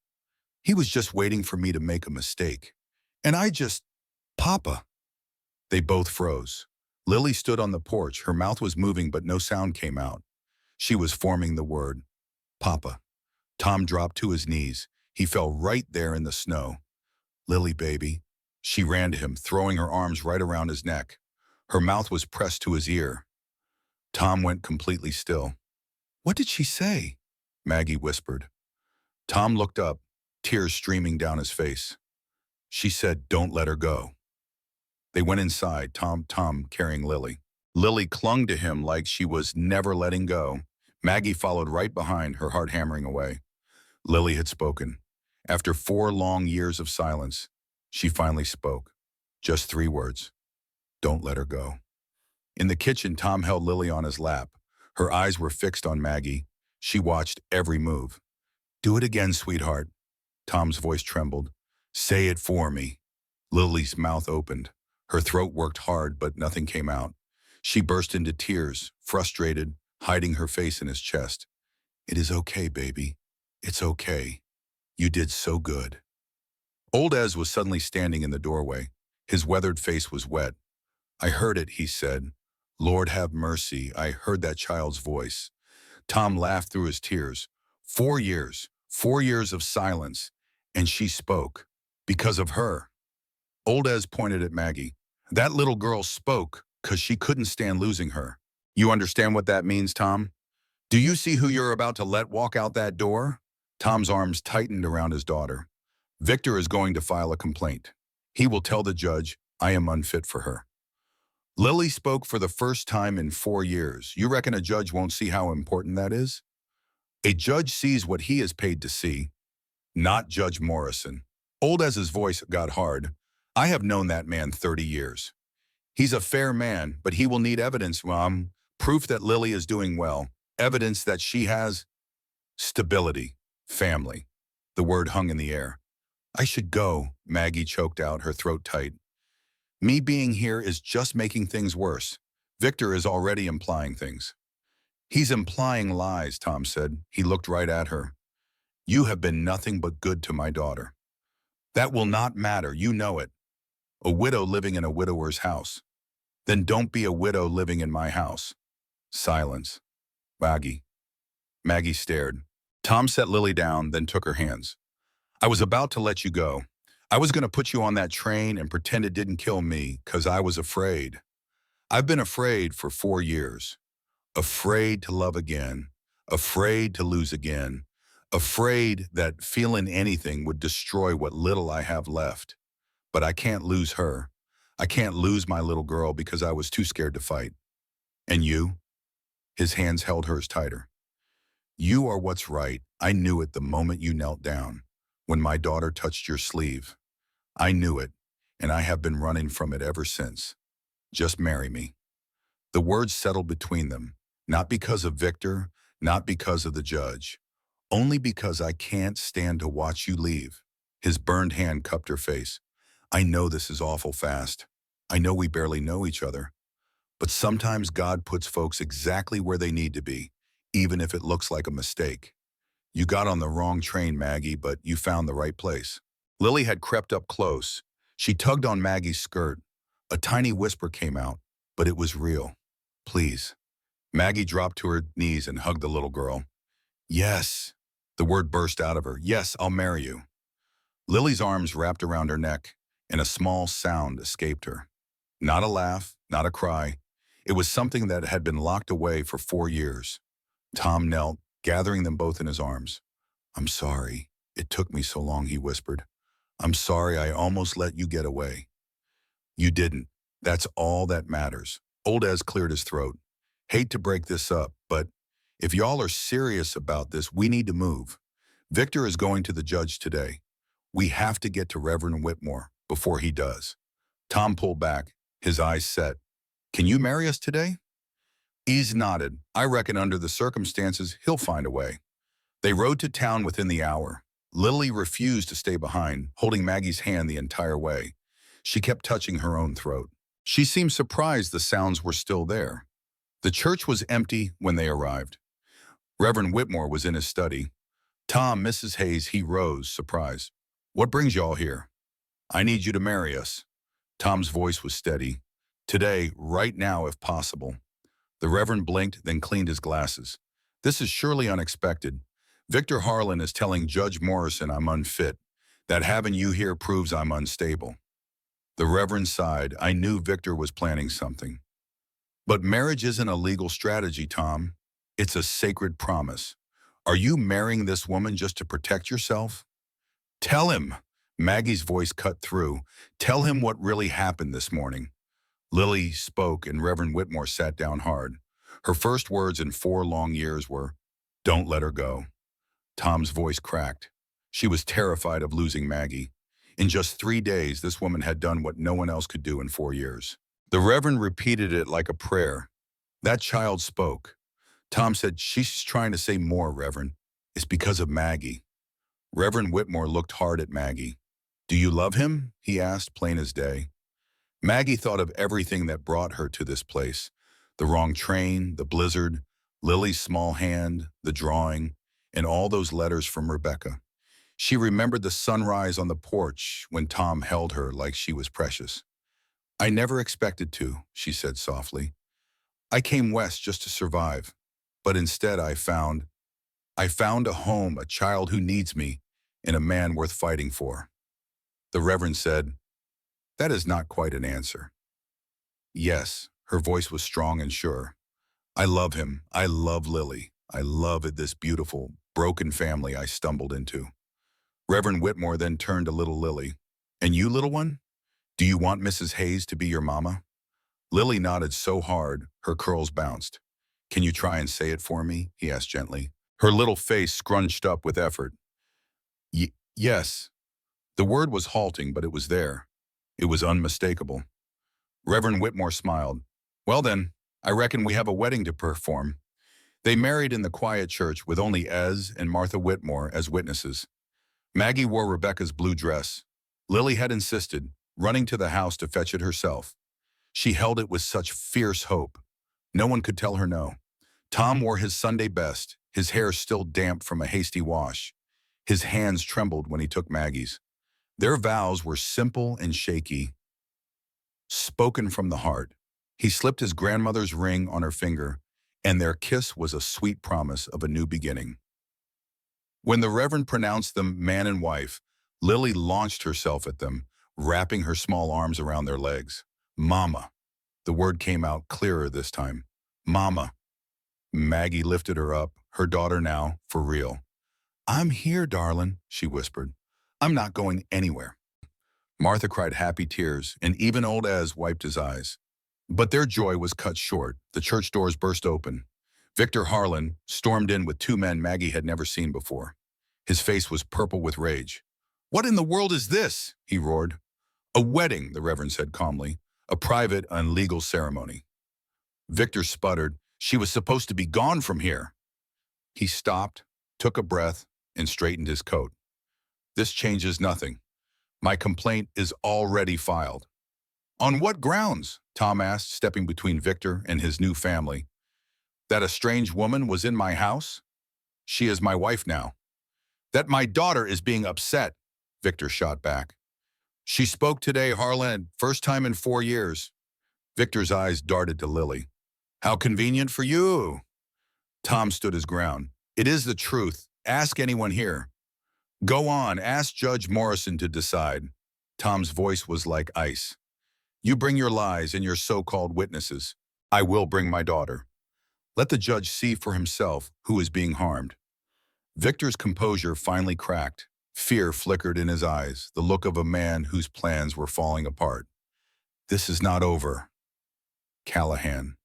He was just waiting for me to make a mistake. And I just... Papa." They both froze. Lily stood on the porch. Her mouth was moving, but no sound came out. She was forming the word, "Papa." Tom dropped to his knees. He fell right there in the snow. "Lily, baby." She ran to him, throwing her arms right around his neck. Her mouth was pressed to his ear. Tom went completely still. "What did she say?" Maggie whispered. Tom looked up, tears streaming down his face. "She said, don't let her go." They went inside, Tom carrying Lily. Lily clung to him like she was never letting go. Maggie followed right behind, her heart hammering away. Lily had spoken. After 4 long years of silence, she finally spoke. Just 3 words. "Don't let her go." In the kitchen, Tom held Lily on his lap. Her eyes were fixed on Maggie. She watched every move. "Do it again, sweetheart." Tom's voice trembled. "Say it for me." Lily's mouth opened. Her throat worked hard, but nothing came out. She burst into tears, frustrated, hiding her face in his chest. It is okay, baby. It's okay. You did so good. Old Ez was suddenly standing in the doorway. His weathered face was wet. I heard it, he said. Lord have mercy, I heard that child's voice. Tom laughed through his tears. 4 years of silence, and she spoke. Because of her. Old Ez pointed at Maggie. That little girl spoke because she couldn't stand losing her. You understand what that means, Tom? Do you see who you're about to let walk out that door? Tom's arms tightened around his daughter. Victor is going to file a complaint. He will tell the judge, I am unfit for her. Lily spoke for the first time in 4 years. You reckon a judge won't see how important that is? A judge sees what he is paid to see, not Judge Morrison. Old Ez's voice got hard. I have known that man 30 years. He's a fair man, but he will need evidence, Mom. Proof that Lily is doing well. Evidence that she has stability, family. The word hung in the air. I should go, Maggie choked out, her throat tight. Me being here is just making things worse. Victor is already implying things. He's implying lies, Tom said. He looked right at her. You have been nothing but good to my daughter. That will not matter, you know it. A widow living in a widower's house. Then don't be a widow living in my house. Silence. Maggie. Maggie stared. Tom set Lily down, then took her hands. I was about to let you go. I was going to put you on that train and pretend it didn't kill me, 'cause I was afraid. I've been afraid for 4 years. Afraid to love again. Afraid to lose again. Afraid that feeling anything would destroy what little I have left. But I can't lose her. I can't lose my little girl because I was too scared to fight. And you? His hands held hers tighter. You are what's right. I knew it the moment you knelt down, when my daughter touched your sleeve. I knew it, and I have been running from it ever since. Just marry me. The words settled between them, not because of Victor, not because of the judge, only because I can't stand to watch you leave. His burned hand cupped her face. I know this is awful fast. I know we barely know each other. But sometimes God puts folks exactly where they need to be, even if it looks like a mistake. You got on the wrong train, Maggie, but you found the right place. Lily had crept up close. She tugged on Maggie's skirt. A tiny whisper came out, but it was real. Please. Maggie dropped to her knees and hugged the little girl. Yes. The word burst out of her. Yes, I'll marry you. Lily's arms wrapped around her neck, and a small sound escaped her. Not a laugh, not a cry. It was something that had been locked away for 4 years. Tom knelt, gathering them both in his arms. I'm sorry. It took me so long, he whispered. I'm sorry I almost let you get away. You didn't. That's all that matters. Old Ez cleared his throat. Hate to break this up, but if y'all are serious about this, we need to move. Victor is going to the judge today. We have to get to Reverend Whitmore before he does. Tom pulled back, his eyes set. Can you marry us today? Ez nodded. I reckon under the circumstances, he'll find a way. They rode to town within the hour. Lily refused to stay behind, holding Maggie's hand the entire way. She kept touching her own throat. She seemed surprised the sounds were still there. The church was empty when they arrived. Reverend Whitmore was in his study. Tom, Mrs. Hayes, he rose, surprised. What brings y'all here? I need you to marry us. Tom's voice was steady. Today, right now, if possible. The Reverend blinked, then cleaned his glasses. This is surely unexpected. Victor Harlan is telling Judge Morrison I'm unfit, that having you here proves I'm unstable. The Reverend sighed. I knew Victor was planning something. But marriage isn't a legal strategy, Tom. It's a sacred promise. Are you marrying this woman just to protect yourself? Tell him. Maggie's voice cut through. Tell him what really happened this morning. Lily spoke and Reverend Whitmore sat down hard. Her first words in 4 long years were, don't let her go. Tom's voice cracked. She was terrified of losing Maggie. In just 3 days, this woman had done what no one else could do in 4 years. The Reverend repeated it like a prayer. That child spoke. Tom said, she's trying to say more, Reverend. It's because of Maggie. Reverend Whitmore looked hard at Maggie. Do you love him? He asked, plain as day. Maggie thought of everything that brought her to this place. The wrong train, the blizzard, Lily's small hand, the drawing, and all those letters from Rebecca. She remembered the sunrise on the porch when Tom held her like she was precious. I never expected to, she said softly. I came west just to survive, but instead I found a home, a child who needs me, and a man worth fighting for. The Reverend said, that is not quite an answer. Yes, her voice was strong and sure. I love him. I love Lily. I love it, this beautiful, broken family I stumbled into. Reverend Whitmore then turned to little Lily. And you, little one? Do you want Mrs. Hayes to be your mama? Lily nodded so hard, her curls bounced. Can you try and say it for me? He asked gently. Her little face scrunched up with effort. Yes. The word was halting, but it was there. It was unmistakable. Reverend Whitmore smiled. Well then, I reckon we have a wedding to perform. They married in the quiet church with only Ez and Martha Whitmore as witnesses. Maggie wore Rebecca's blue dress. Lily had insisted, running to the house to fetch it herself. She held it with such fierce hope. No one could tell her no. Tom wore his Sunday best, his hair still damp from a hasty wash. His hands trembled when he took Maggie's. Their vows were simple and shaky, spoken from the heart. He slipped his grandmother's ring on her finger, and their kiss was a sweet promise of a new beginning. When the Reverend pronounced them man and wife, Lily launched herself at them, wrapping her small arms around their legs. Mama. The word came out clearer this time. Mama. Maggie lifted her up, her daughter now, for real. I'm here, darling, she whispered. I'm not going anywhere. Martha cried happy tears, and even old Ez wiped his eyes. But their joy was cut short. The church doors burst open. Victor Harlan stormed in with two men Maggie had never seen before. His face was purple with rage. What in the world is this? He roared. A wedding, the Reverend said calmly. A private and legal ceremony. Victor sputtered. She was supposed to be gone from here. He stopped, took a breath, and straightened his coat. This changes nothing. My complaint is already filed. On what grounds? Tom asked, stepping between Victor and his new family. That a strange woman was in my house? She is my wife now. That my daughter is being upset, Victor shot back. She spoke today, Harlan, first time in 4 years. Victor's eyes darted to Lily. How convenient for you. Tom stood his ground. It is the truth. Ask anyone here. Go on, ask Judge Morrison to decide. Tom's voice was like ice. You bring your lies and your so-called witnesses. I will bring my daughter. Let the judge see for himself who is being harmed. Victor's composure finally cracked. Fear flickered in his eyes, the look of a man whose plans were falling apart. This is not over. Callahan.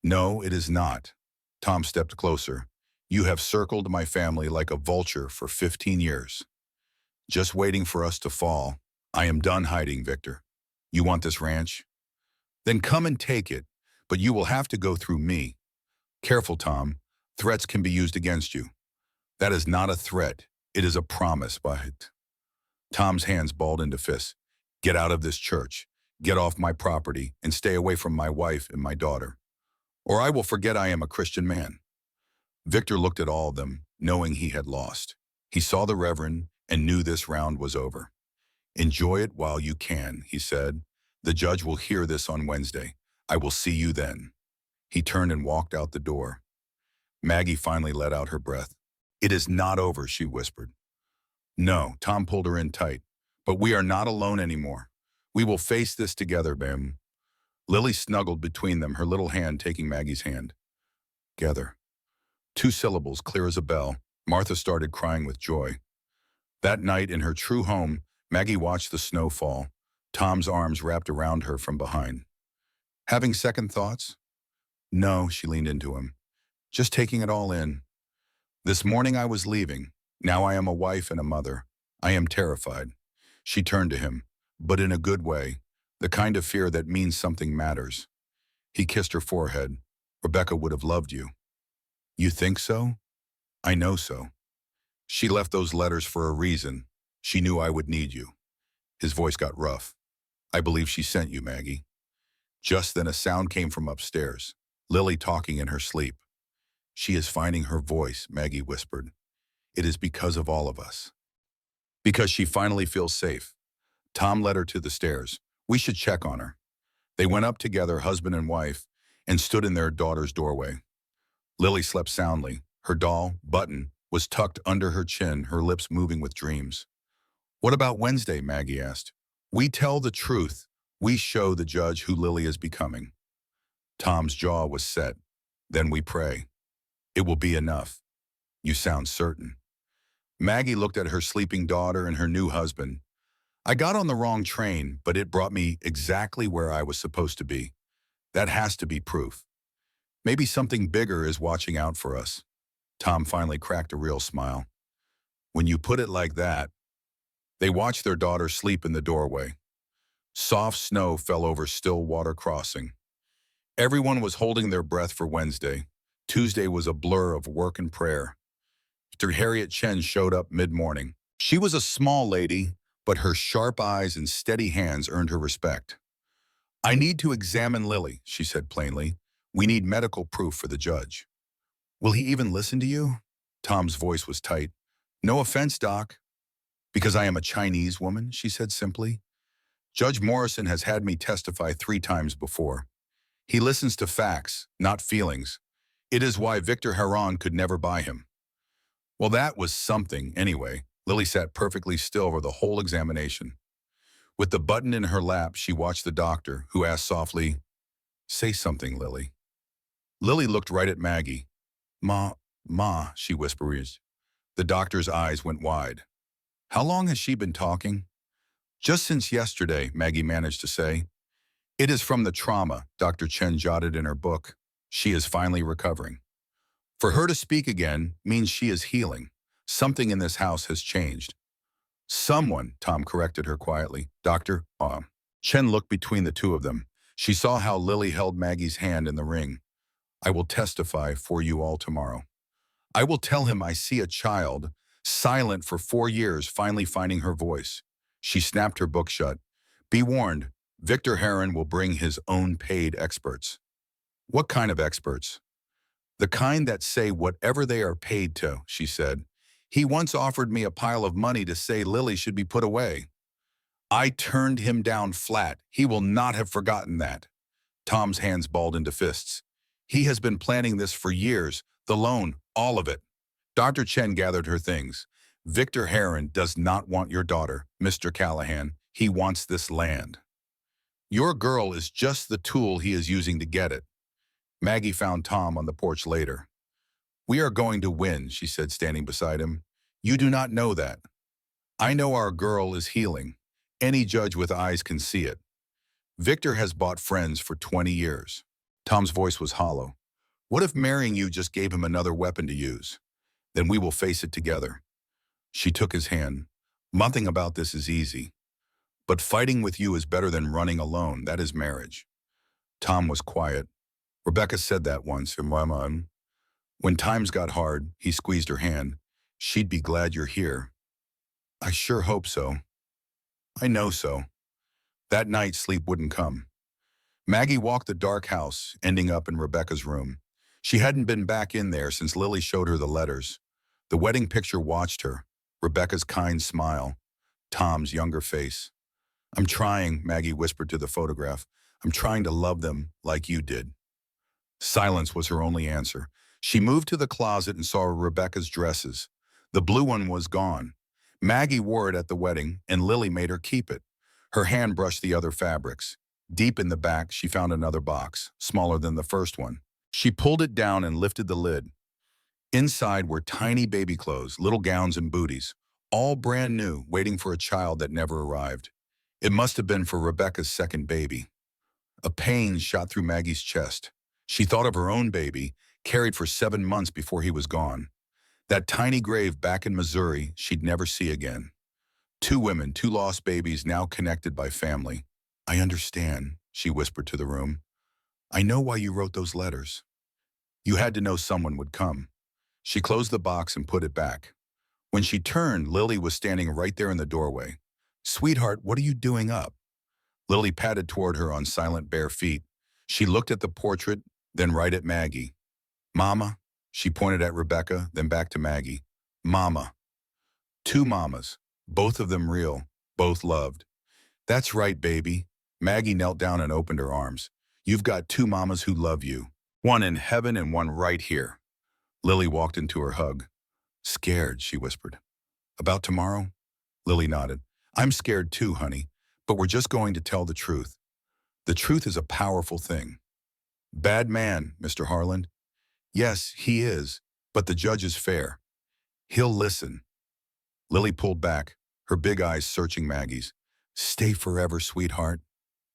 No, it is not. Tom stepped closer. You have circled my family like a vulture for 15 years. Just waiting for us to fall. I am done hiding, Victor. You want this ranch? Then come and take it, but you will have to go through me. Careful, Tom. Threats can be used against you. That is not a threat. It is a promise, but... Tom's hands balled into fists. Get out of this church. Get off my property and stay away from my wife and my daughter. Or I will forget I am a Christian man. Victor looked at all of them, knowing he had lost. He saw the Reverend and knew this round was over. Enjoy it while you can, he said. The judge will hear this on Wednesday. I will see you then. He turned and walked out the door. Maggie finally let out her breath. It is not over, she whispered. No, Tom pulled her in tight. But we are not alone anymore. We will face this together, Bam. Lily snuggled between them, her little hand taking Maggie's hand. Together. 2 syllables, clear as a bell. Martha started crying with joy. That night in her true home, Maggie watched the snow fall, Tom's arms wrapped around her from behind. Having second thoughts? No, she leaned into him. Just taking it all in. This morning I was leaving. Now I am a wife and a mother. I am terrified. She turned to him, but in a good way, the kind of fear that means something matters. He kissed her forehead. Rebecca would have loved you. You think so? I know so. She left those letters for a reason. She knew I would need you. His voice got rough. I believe she sent you, Maggie. Just then a sound came from upstairs. Lily talking in her sleep. She is finding her voice, Maggie whispered. It is because of all of us. Because she finally feels safe. Tom led her to the stairs. We should check on her. They went up together, husband and wife, and stood in their daughter's doorway. Lily slept soundly. Her doll, Button, was tucked under her chin, her lips moving with dreams. What about Wednesday? Maggie asked. We tell the truth. We show the judge who Lily is becoming. Tom's jaw was set. Then we pray. It will be enough. You sound certain. Maggie looked at her sleeping daughter and her new husband. I got on the wrong train, but it brought me exactly where I was supposed to be. That has to be proof. Maybe something bigger is watching out for us. Tom finally cracked a real smile. When you put it like that, they watched their daughter sleep in the doorway. Soft snow fell over Stillwater Crossing. Everyone was holding their breath for Wednesday. Tuesday was a blur of work and prayer. Dr. Harriet Chen showed up mid-morning. She was a small lady, but her sharp eyes and steady hands earned her respect. I need to examine Lily, she said plainly. We need medical proof for the judge. Will he even listen to you? Tom's voice was tight. No offense, Doc. Because I am a Chinese woman, she said simply. Judge Morrison has had me testify 3 times before. He listens to facts, not feelings. It is why Victor Heron could never buy him. Well, that was something anyway. Lily sat perfectly still over the whole examination. With the button in her lap, she watched the doctor, who asked softly, Say something, Lily. Lily looked right at Maggie. Ma, she whispered. The doctor's eyes went wide. How long has she been talking? Just since yesterday, Maggie managed to say. It is from the trauma, Dr. Chen jotted in her book. She is finally recovering. For her to speak again means she is healing. Something in this house has changed. Someone, Tom corrected her quietly. Doctor, Chen looked between the two of them. She saw how Lily held Maggie's hand in the ring. I will testify for you all tomorrow. I will tell him I see a child, silent for 4 years, finally finding her voice. She snapped her book shut. Be warned, Victor Heron will bring his own paid experts. What kind of experts? The kind that say whatever they are paid to, she said. He once offered me a pile of money to say Lily should be put away. I turned him down flat. He will not have forgotten that. Tom's hands balled into fists. He has been planning this for years. The loan, all of it. Dr. Chen gathered her things. Victor Heron does not want your daughter, Mr. Callahan. He wants this land. Your girl is just the tool he is using to get it. Maggie found Tom on the porch later. We are going to win, she said, standing beside him. You do not know that. I know our girl is healing. Any judge with eyes can see it. Victor has bought friends for 20 years. Tom's voice was hollow. What if marrying you just gave him another weapon to use? Then we will face it together. She took his hand. Nothing about this is easy. But fighting with you is better than running alone. That is marriage. Tom was quiet. Rebecca said that once, and when times got hard, he squeezed her hand. She'd be glad you're here. I sure hope so. I know so. That night, sleep wouldn't come. Maggie walked the dark house, ending up in Rebecca's room. She hadn't been back in there since Lily showed her the letters. The wedding picture watched her, Rebecca's kind smile, Tom's younger face. I'm trying, Maggie whispered to the photograph. I'm trying to love them like you did. Silence was her only answer. She moved to the closet and saw Rebecca's dresses. The blue one was gone. Maggie wore it at the wedding, and Lily made her keep it. Her hand brushed the other fabrics. Deep in the back, she found another box, smaller than the first one. She pulled it down and lifted the lid. Inside were tiny baby clothes, little gowns and booties, all brand new, waiting for a child that never arrived. It must have been for Rebecca's second baby. A pain shot through Maggie's chest. She thought of her own baby, carried for 7 months before he was gone. That tiny grave back in Missouri she'd never see again. 2 women, 2 lost babies, now connected by family. I understand, she whispered to the room. I know why you wrote those letters. You had to know someone would come. She closed the box and put it back. When she turned, Lily was standing right there in the doorway. Sweetheart, what are you doing up? Lily padded toward her on silent bare feet. She looked at the portrait, then right at Maggie. Mama, she pointed at Rebecca, then back to Maggie. Mama. Two mamas, both of them real, both loved. That's right, baby. Maggie knelt down and opened her arms. You've got two mamas who love you. One in heaven and one right here. Lily walked into her hug. Scared, she whispered. About tomorrow? Lily nodded. I'm scared too, honey, but we're just going to tell the truth. The truth is a powerful thing. Bad man, Mr. Harland. Yes, he is, but the judge is fair. He'll listen. Lily pulled back, her big eyes searching Maggie's. Stay forever, sweetheart.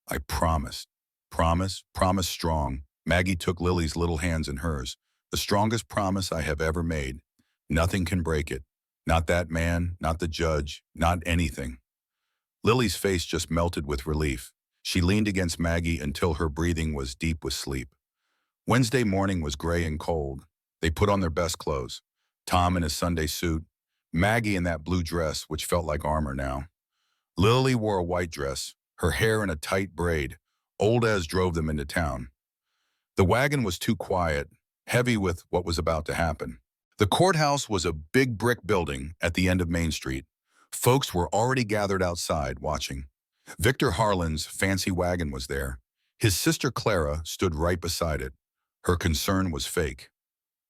I promised. Promise strong. Maggie took Lily's little hands in hers. The strongest promise I have ever made. Nothing can break it. Not that man, not the judge, not anything. Lily's face just melted with relief. She leaned against Maggie until her breathing was deep with sleep. Wednesday morning was gray and cold. They put on their best clothes. Tom in his Sunday suit, Maggie in that blue dress, which felt like armor now. Lily wore a white dress, her hair in a tight braid. Old Ez drove them into town. The wagon was too quiet, heavy with what was about to happen. The courthouse was a big brick building at the end of Main Street. Folks were already gathered outside watching. Victor Harlan's fancy wagon was there. His sister Clara stood right beside it. Her concern was fake.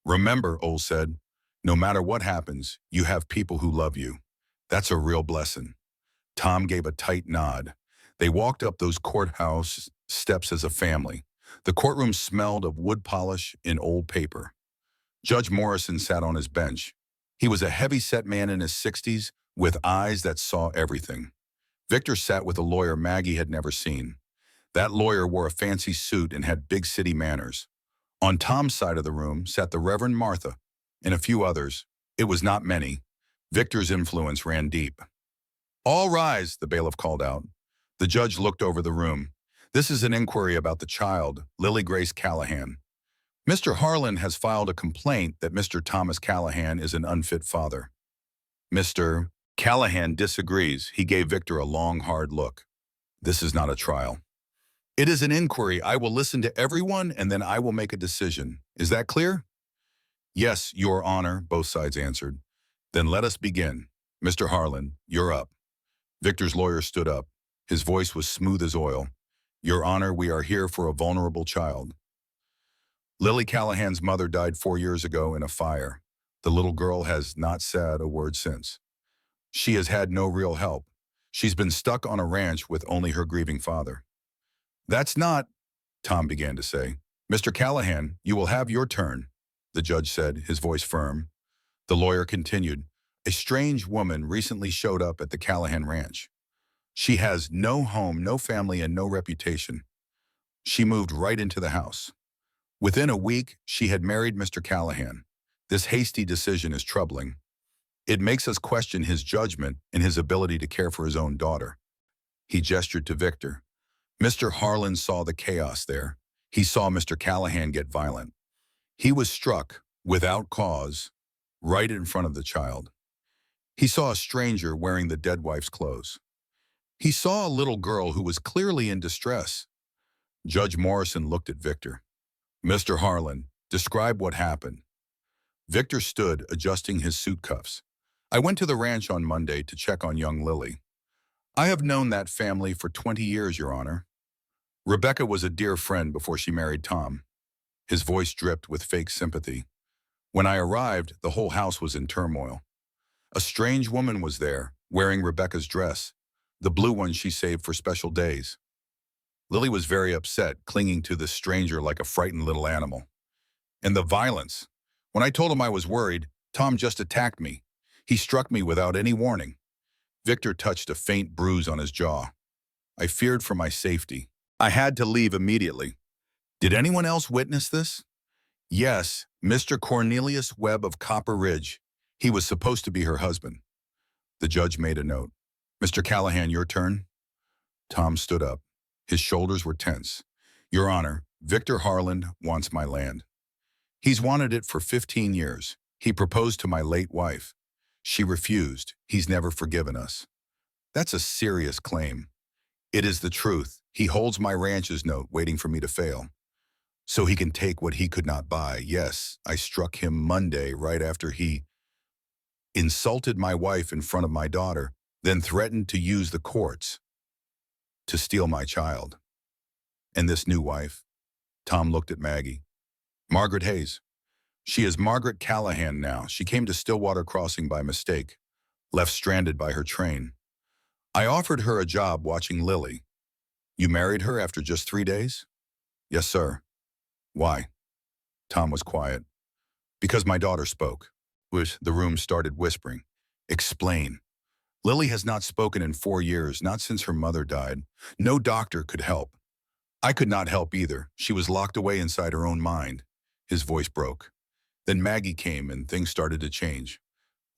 Remember, Ole said, no matter what happens, you have people who love you. That's a real blessing. Tom gave a tight nod. They walked up those courthouse steps as a family. The courtroom smelled of wood polish and old paper. Judge Morrison sat on his bench. He was a heavy-set man in his 60s with eyes that saw everything. Victor sat with a lawyer Maggie had never seen. That lawyer wore a fancy suit and had big city manners. On Tom's side of the room sat the Reverend Martha and a few others. It was not many. Victor's influence ran deep. All rise, the bailiff called out. The judge looked over the room. This is an inquiry about the child, Lily Grace Callahan. Mr. Harlan has filed a complaint that Mr. Thomas Callahan is an unfit father. Mr. Callahan disagrees. He gave Victor a long, hard look. This is not a trial. It is an inquiry. I will listen to everyone and then I will make a decision. Is that clear? Yes, Your Honor, both sides answered. Then let us begin. Mr. Harlan, you're up. Victor's lawyer stood up. His voice was smooth as oil. Your Honor, we are here for a vulnerable child. Lily Callahan's mother died 4 years ago in a fire. The little girl has not said a word since. She has had no real help. She's been stuck on a ranch with only her grieving father. That's not, Tom began to say. Mr. Callahan, you will have your turn, the judge said, his voice firm. The lawyer continued. A strange woman recently showed up at the Callahan ranch. She has no home, no family, and no reputation. She moved right into the house. Within a week, she had married Mr. Callahan. This hasty decision is troubling. It makes us question his judgment and his ability to care for his own daughter. He gestured to Victor. Mr. Harlan saw the chaos there. He saw Mr. Callahan get violent. He was struck, without cause, right in front of the child. He saw a stranger wearing the dead wife's clothes. He saw a little girl who was clearly in distress. Judge Morrison looked at Victor. Mr. Harlan, describe what happened. Victor stood, adjusting his suit cuffs. I went to the ranch on Monday to check on young Lily. I have known that family for 20 years, Your Honor. Rebecca was a dear friend before she married Tom. His voice dripped with fake sympathy. When I arrived, the whole house was in turmoil. A strange woman was there, wearing Rebecca's dress, the blue one she saved for special days. Lily was very upset, clinging to the stranger like a frightened little animal. And the violence. When I told him I was worried, Tom just attacked me. He struck me without any warning. Victor touched a faint bruise on his jaw. I feared for my safety. I had to leave immediately. Did anyone else witness this? Yes, Mr. Cornelius Webb of Copper Ridge. He was supposed to be her husband. The judge made a note. Mr. Callahan, your turn. Tom stood up. His shoulders were tense. Your Honor, Victor Harlan wants my land. He's wanted it for 15 years. He proposed to my late wife. She refused. He's never forgiven us. That's a serious claim. It is the truth. He holds my ranch's note, waiting for me to fail. so he can take what he could not buy. Yes, I struck him Monday right after he insulted my wife in front of my daughter, then threatened to use the courts to steal my child. And this new wife? Tom looked at Maggie. Margaret Hayes. She is Margaret Callahan now. She came to Stillwater Crossing by mistake, left stranded by her train. I offered her a job watching Lily. You married her after just 3 days? Yes, sir. Why? Tom was quiet. Because my daughter spoke. The room started whispering. Explain. Lily has not spoken in 4 years, not since her mother died. No doctor could help. I could not help either. She was locked away inside her own mind. His voice broke. Then Maggie came and things started to change.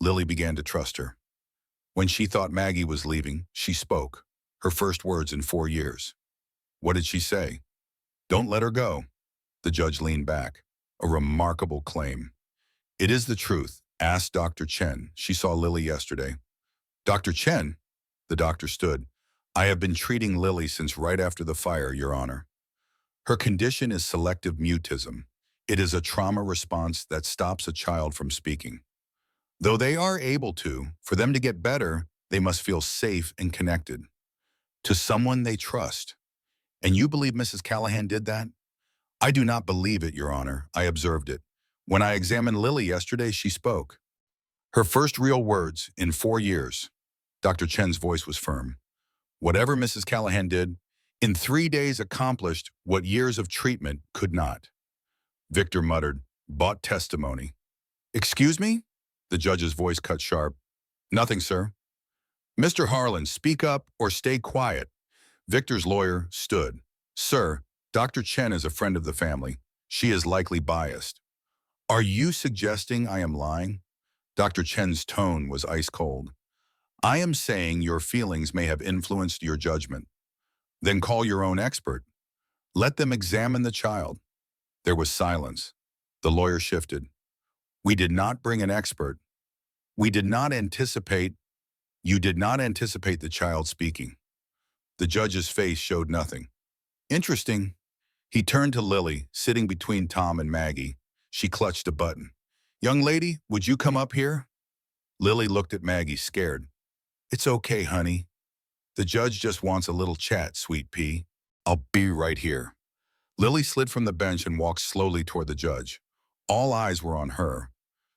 Lily began to trust her. When she thought Maggie was leaving, she spoke. Her first words in 4 years. What did she say? Don't let her go. The judge leaned back. A remarkable claim. It is the truth. Ask Dr. Chen. She saw Lily yesterday. Dr. Chen? The doctor stood. I have been treating Lily since right after the fire, Your Honor. Her condition is selective mutism. It is a trauma response that stops a child from speaking. Though they are able to, for them to get better, they must feel safe and connected to someone they trust. And you believe Mrs. Callahan did that? I do not believe it, Your Honor. I observed it. When I examined Lily yesterday, she spoke. Her first real words in 4 years. Dr. Chen's voice was firm. Whatever Mrs. Callahan did, in 3 days accomplished what years of treatment could not. Victor muttered, bought testimony. Excuse me? The judge's voice cut sharp. Nothing, sir. Mr. Harlan, speak up or stay quiet. Victor's lawyer stood. Sir, Dr. Chen is a friend of the family. She is likely biased. Are you suggesting I am lying? Dr. Chen's tone was ice cold. I am saying your feelings may have influenced your judgment. Then call your own expert. Let them examine the child. There was silence. The lawyer shifted. We did not bring an expert. We did not anticipate. You did not anticipate the child speaking. The judge's face showed nothing. Interesting. He turned to Lily, sitting between Tom and Maggie. She clutched a button. Young lady, would you come up here? Lily looked at Maggie, scared. It's okay, honey. The judge just wants a little chat, sweet pea. I'll be right here. Lily slid from the bench and walked slowly toward the judge. All eyes were on her.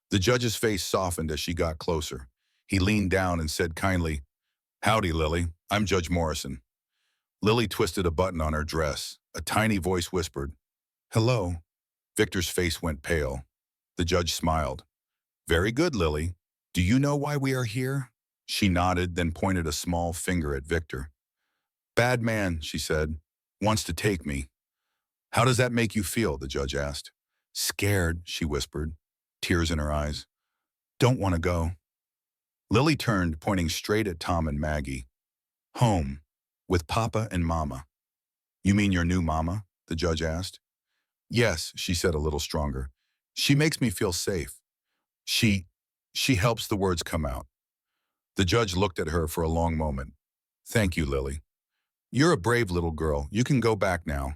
The judge's face softened as she got closer. He leaned down and said kindly, Howdy, Lily. I'm Judge Morrison. Lily twisted a button on her dress. A tiny voice whispered, Hello. Victor's face went pale. The judge smiled. Very good, Lily. Do you know why we are here? She nodded, then pointed a small finger at Victor. Bad man, she said, wants to take me. How does that make you feel? The judge asked. Scared, she whispered, tears in her eyes. Don't want to go. Lily turned, pointing straight at Tom and Maggie. Home, with Papa and Momma. You mean your new Momma? The judge asked. Yes, she said a little stronger. She makes me feel safe. She helps the words come out. The judge looked at her for a long moment. Thank you, Lily. You're a brave little girl. You can go back now.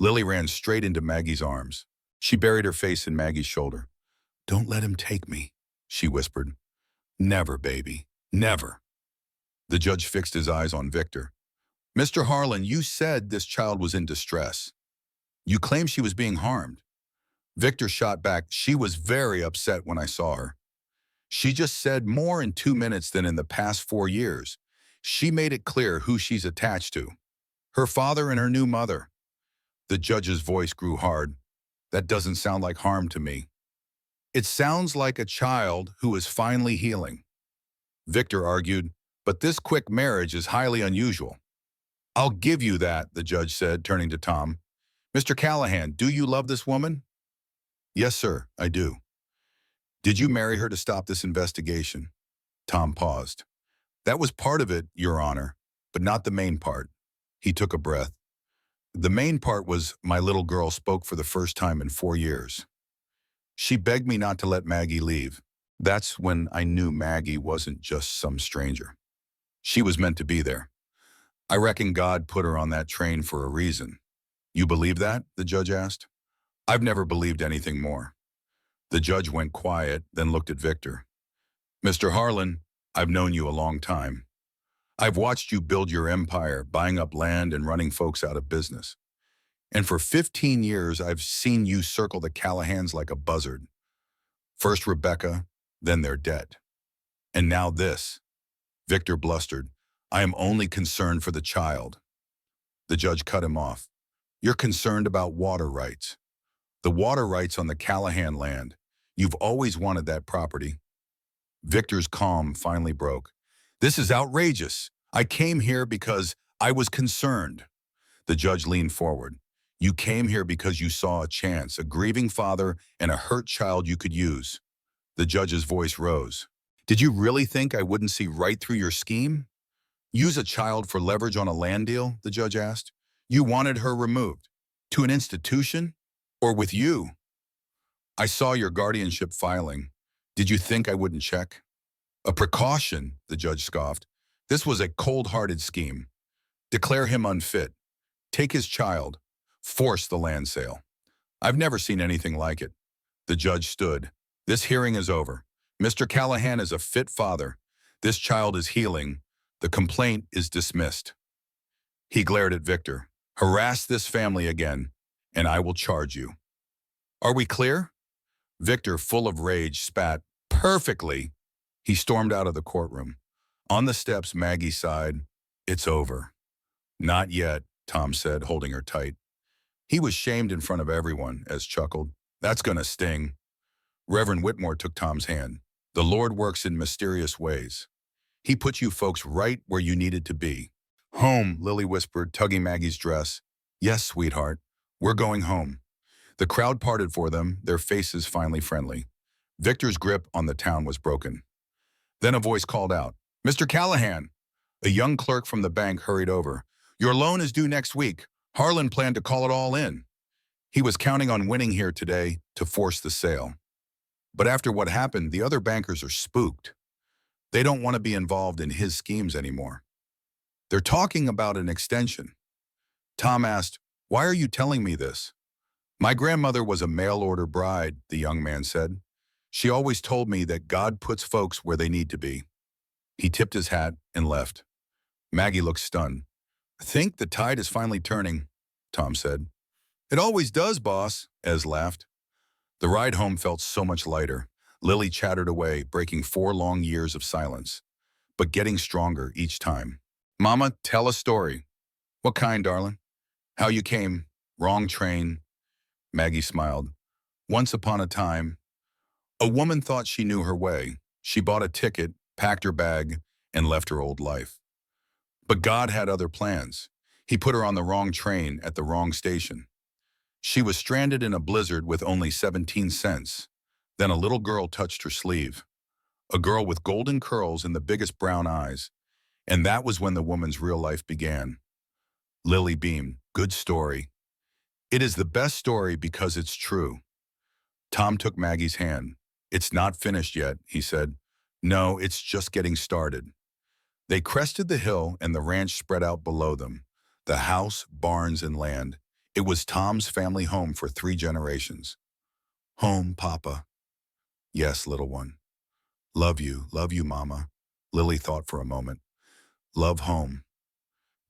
Lily ran straight into Maggie's arms. She buried her face in Maggie's shoulder. Don't let him take me, she whispered. Never, baby. Never. The judge fixed his eyes on Victor. Mr. Harlan, you said this child was in distress. You claim she was being harmed. Victor shot back. She was very upset when I saw her. She just said more in 2 minutes than in the past 4 years. She made it clear who she's attached to. Her father and her new mother. The judge's voice grew hard. That doesn't sound like harm to me. It sounds like a child who is finally healing. Victor argued, but this quick marriage is highly unusual. I'll give you that, the judge said, turning to Tom. Mr. Callahan, do you love this woman? Yes, sir, I do. Did you marry her to stop this investigation? Tom paused. That was part of it, Your Honor, but not the main part. He took a breath. The main part was my little girl spoke for the first time in 4 years. She begged me not to let Maggie leave. That's when I knew Maggie wasn't just some stranger. She was meant to be there. I reckon God put her on that train for a reason. You believe that? The judge asked. I've never believed anything more. The judge went quiet, then looked at Victor. Mr. Harlan, I've known you a long time. I've watched you build your empire, buying up land and running folks out of business. And for 15 years, I've seen you circle the Callahans like a buzzard. First Rebecca, then their debt. And now this. Victor blustered. I am only concerned for the child. The judge cut him off. You're concerned about water rights. The water rights on the Callahan land. You've always wanted that property. Victor's calm finally broke. This is outrageous. I came here because I was concerned. The judge leaned forward. You came here because you saw a chance, a grieving father and a hurt child you could use. The judge's voice rose. Did you really think I wouldn't see right through your scheme? Use a child for leverage on a land deal, the judge asked. You wanted her removed. To an institution? Or with you? I saw your guardianship filing. Did you think I wouldn't check? A precaution, the judge scoffed. This was a cold-hearted scheme. Declare him unfit. Take his child. Force the land sale. I've never seen anything like it. The judge stood. This hearing is over. Mr. Callahan is a fit father. This child is healing. The complaint is dismissed. He glared at Victor. Harass this family again, and I will charge you. Are we clear? Victor, full of rage, spat. Perfectly. He stormed out of the courtroom. On the steps, Maggie sighed. It's over. Not yet, Tom said, holding her tight. He was shamed in front of everyone, as chuckled. That's gonna sting. Reverend Whitmore took Tom's hand. The Lord works in mysterious ways. He put you folks right where you needed to be. Home, Lily whispered, tugging Maggie's dress. Yes, sweetheart. We're going home. The crowd parted for them, their faces finally friendly. Victor's grip on the town was broken. Then a voice called out, Mr. Callahan! A young clerk from the bank hurried over. Your loan is due next week. Harlan planned to call it all in. He was counting on winning here today to force the sale. But after what happened, the other bankers are spooked. They don't want to be involved in his schemes anymore. They're talking about an extension. Tom asked, Why are you telling me this? My grandmother was a mail-order bride, the young man said. She always told me that God puts folks where they need to be. He tipped his hat and left. Maggie looked stunned. I think the tide is finally turning, Tom said. It always does, boss, Ez laughed. The ride home felt so much lighter. Lily chattered away, breaking 4 long years of silence, but getting stronger each time. Mama, tell a story. What kind, darling? How you came. Wrong train. Maggie smiled. Once upon a time, a woman thought she knew her way. She bought a ticket, packed her bag, and left her old life. But God had other plans. He put her on the wrong train at the wrong station. She was stranded in a blizzard with only 17 cents. Then a little girl touched her sleeve. A girl with golden curls and the biggest brown eyes. And that was when the woman's real life began. Lily beamed. Good story. It is the best story because it's true. Tom took Maggie's hand. It's not finished yet, he said. No, it's just getting started. They crested the hill and the ranch spread out below them. The house, barns, and land. It was Tom's family home for 3 generations. Home, Papa. Yes, little one. Love you, Mama. Lily thought for a moment. Love home.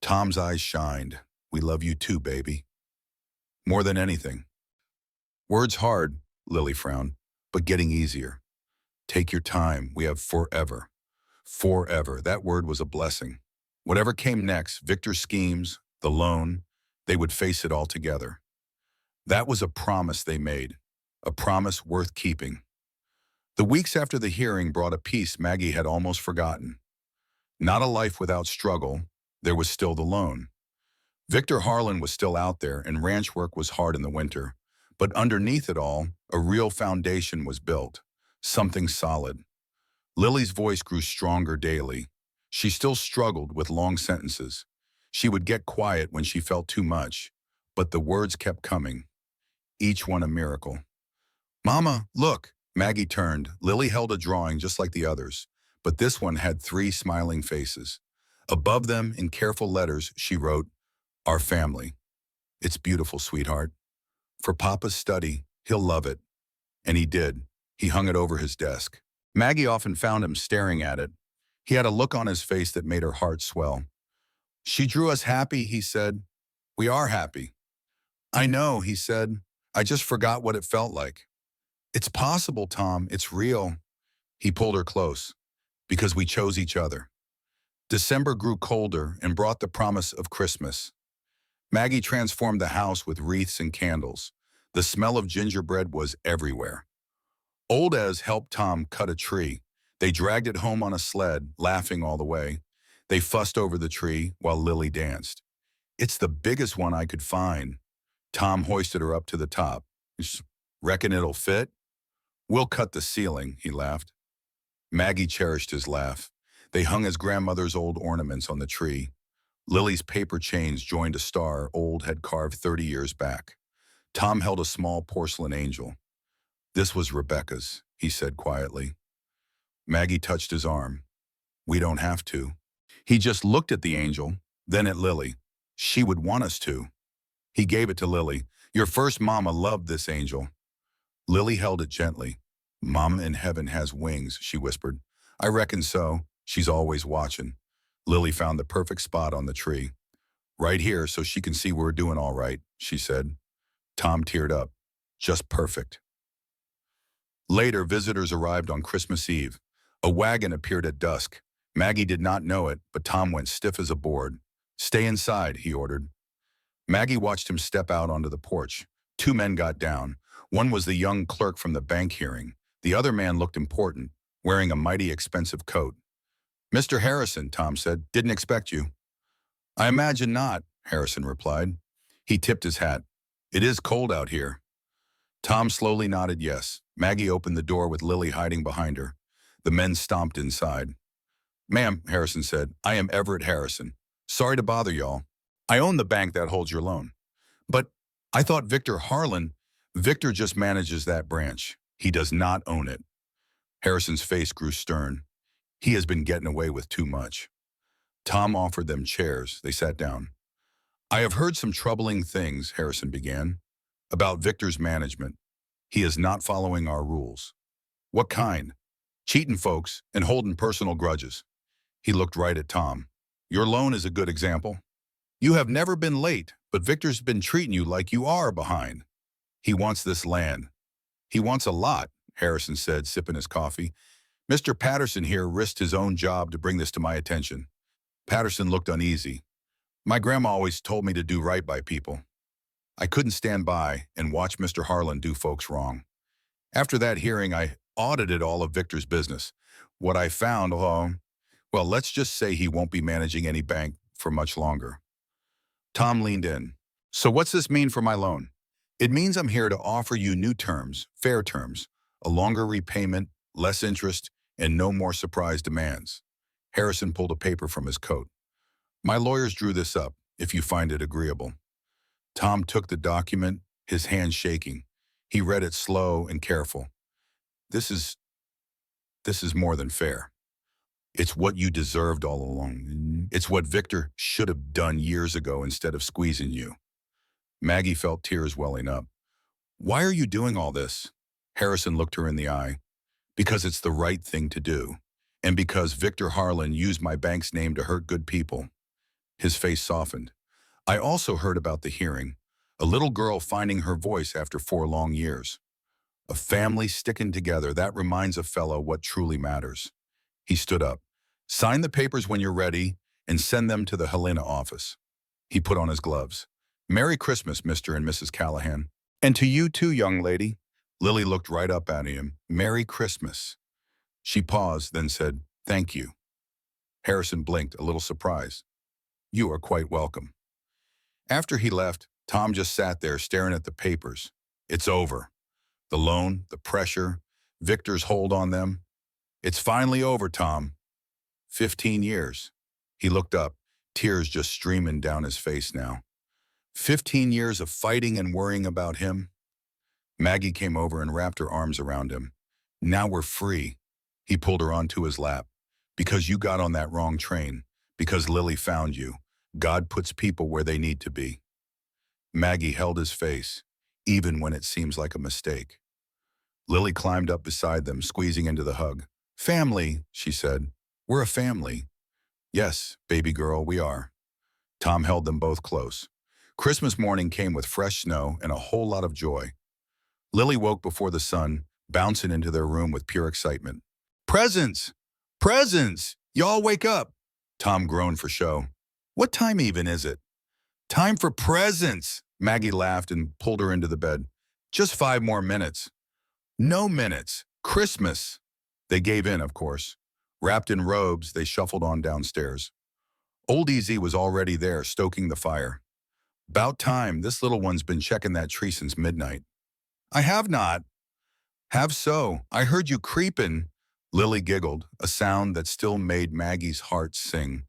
Tom's eyes shined. We love you too, baby. More than anything. Words hard, Lily frowned, but getting easier. Take your time. We have forever. Forever. That word was a blessing. Whatever came next, Victor's schemes, the loan, they would face it all together. That was a promise they made, a promise worth keeping. The weeks after the hearing brought a peace Maggie had almost forgotten. Not a life without struggle, there was still the loan. Victor Harlan was still out there and ranch work was hard in the winter, but underneath it all, a real foundation was built, something solid. Lily's voice grew stronger daily. She still struggled with long sentences. She would get quiet when she felt too much, but the words kept coming, each one a miracle. Mama, look, Maggie turned. Lily held a drawing just like the others, but this one had 3 smiling faces. Above them, in careful letters, she wrote, Our family. It's beautiful, sweetheart. For Papa's study, he'll love it. And he did. He hung it over his desk. Maggie often found him staring at it. He had a look on his face that made her heart swell. She drew us happy, he said. We are happy. I know, he said. I just forgot what it felt like. It's possible, Tom. It's real. He pulled her close. Because we chose each other. December grew colder and brought the promise of Christmas. Maggie transformed the house with wreaths and candles. The smell of gingerbread was everywhere. Old Ez helped Tom cut a tree. They dragged it home on a sled, laughing all the way. They fussed over the tree while Lily danced. It's the biggest one I could find. Tom hoisted her up to the top. Reckon it'll fit? We'll cut the ceiling, he laughed. Maggie cherished his laugh. They hung his grandmother's old ornaments on the tree. Lily's paper chains joined a star Old had carved 30 years back. Tom held a small porcelain angel. This was Rebecca's, he said quietly. Maggie touched his arm. We don't have to. He just looked at the angel, then at Lily. She would want us to. He gave it to Lily. Your first mama loved this angel. Lily held it gently. Mom in heaven has wings, she whispered. I reckon so. She's always watching. Lily found the perfect spot on the tree. Right here so she can see we're doing all right, she said. Tom teared up. Just perfect. Later, visitors arrived on Christmas Eve. A wagon appeared at dusk. Maggie did not know it, but Tom went stiff as a board. Stay inside, he ordered. Maggie watched him step out onto the porch. Two men got down. One was the young clerk from the bank hearing. The other man looked important, wearing a mighty expensive coat. Mr. Harrison, Tom said, didn't expect you. I imagine not, Harrison replied. He tipped his hat. It is cold out here. Tom slowly nodded yes. Maggie opened the door with Lily hiding behind her. The men stomped inside. Ma'am, Harrison said, I am Everett Harrison. Sorry to bother y'all. I own the bank that holds your loan. But I thought Victor Harlan. Victor just manages that branch. He does not own it. Harrison's face grew stern. He has been getting away with too much. Tom offered them chairs. They sat down. I have heard some troubling things, Harrison began, about Victor's management. He is not following our rules. What kind? Cheating folks and holding personal grudges. He looked right at Tom. Your loan is a good example. You have never been late, but Victor's been treating you like you are behind. He wants this land. He wants a lot, Harrison said, sipping his coffee. Mr. Patterson here risked his own job to bring this to my attention. Patterson looked uneasy. My grandma always told me to do right by people. I couldn't stand by and watch Mr. Harlan do folks wrong. After that hearing, I audited all of Victor's business. What I found, well, let's just say he won't be managing any bank for much longer. Tom leaned in. So what's this mean for my loan? It means I'm here to offer you new terms, fair terms, a longer repayment, less interest, and no more surprise demands. Harrison pulled a paper from his coat. My lawyers drew this up, if you find it agreeable. Tom took the document, his hand shaking. He read it slow and careful. This is more than fair. It's what you deserved all along. It's what Victor should have done years ago instead of squeezing you. Maggie felt tears welling up. Why are you doing all this? Harrison looked her in the eye. Because it's the right thing to do. And because Victor Harlan used my bank's name to hurt good people. His face softened. I also heard about the hearing. A little girl finding her voice after 4 long years. A family sticking together, that reminds a fellow what truly matters. He stood up. Sign the papers when you're ready and send them to the Helena office. He put on his gloves. Merry Christmas, Mr. and Mrs. Callahan. And to you too, young lady. Lily looked right up at him. Merry Christmas. She paused, then said, thank you. Harrison blinked, a little surprised. You are quite welcome. After he left, Tom just sat there staring at the papers. It's over. The loan, the pressure, Victor's hold on them. It's finally over, Tom. 15 years. He looked up, tears just streaming down his face now. 15 years of fighting and worrying about him. Maggie came over and wrapped her arms around him. Now we're free. He pulled her onto his lap. Because you got on that wrong train. Because Lily found you. God puts people where they need to be. Maggie held his face. even when it seems like a mistake. Lily climbed up beside them, squeezing into the hug. Family, she said. We're a family. Yes, baby girl, we are. Tom held them both close. Christmas morning came with fresh snow and a whole lot of joy. Lily woke before the sun, bouncing into their room with pure excitement. Presents! Presents! Y'all wake up! Tom groaned for show. What time even is it? Time for presents! Maggie laughed and pulled her into the bed. Just 5 more minutes. No minutes. Christmas. They gave in, of course. Wrapped in robes, they shuffled on downstairs. Old Easy was already there, stoking the fire. About time, this little one's been checking that tree since midnight. I have not. Have so. I heard you creepin'. Lily giggled, a sound that still made Maggie's heart sing.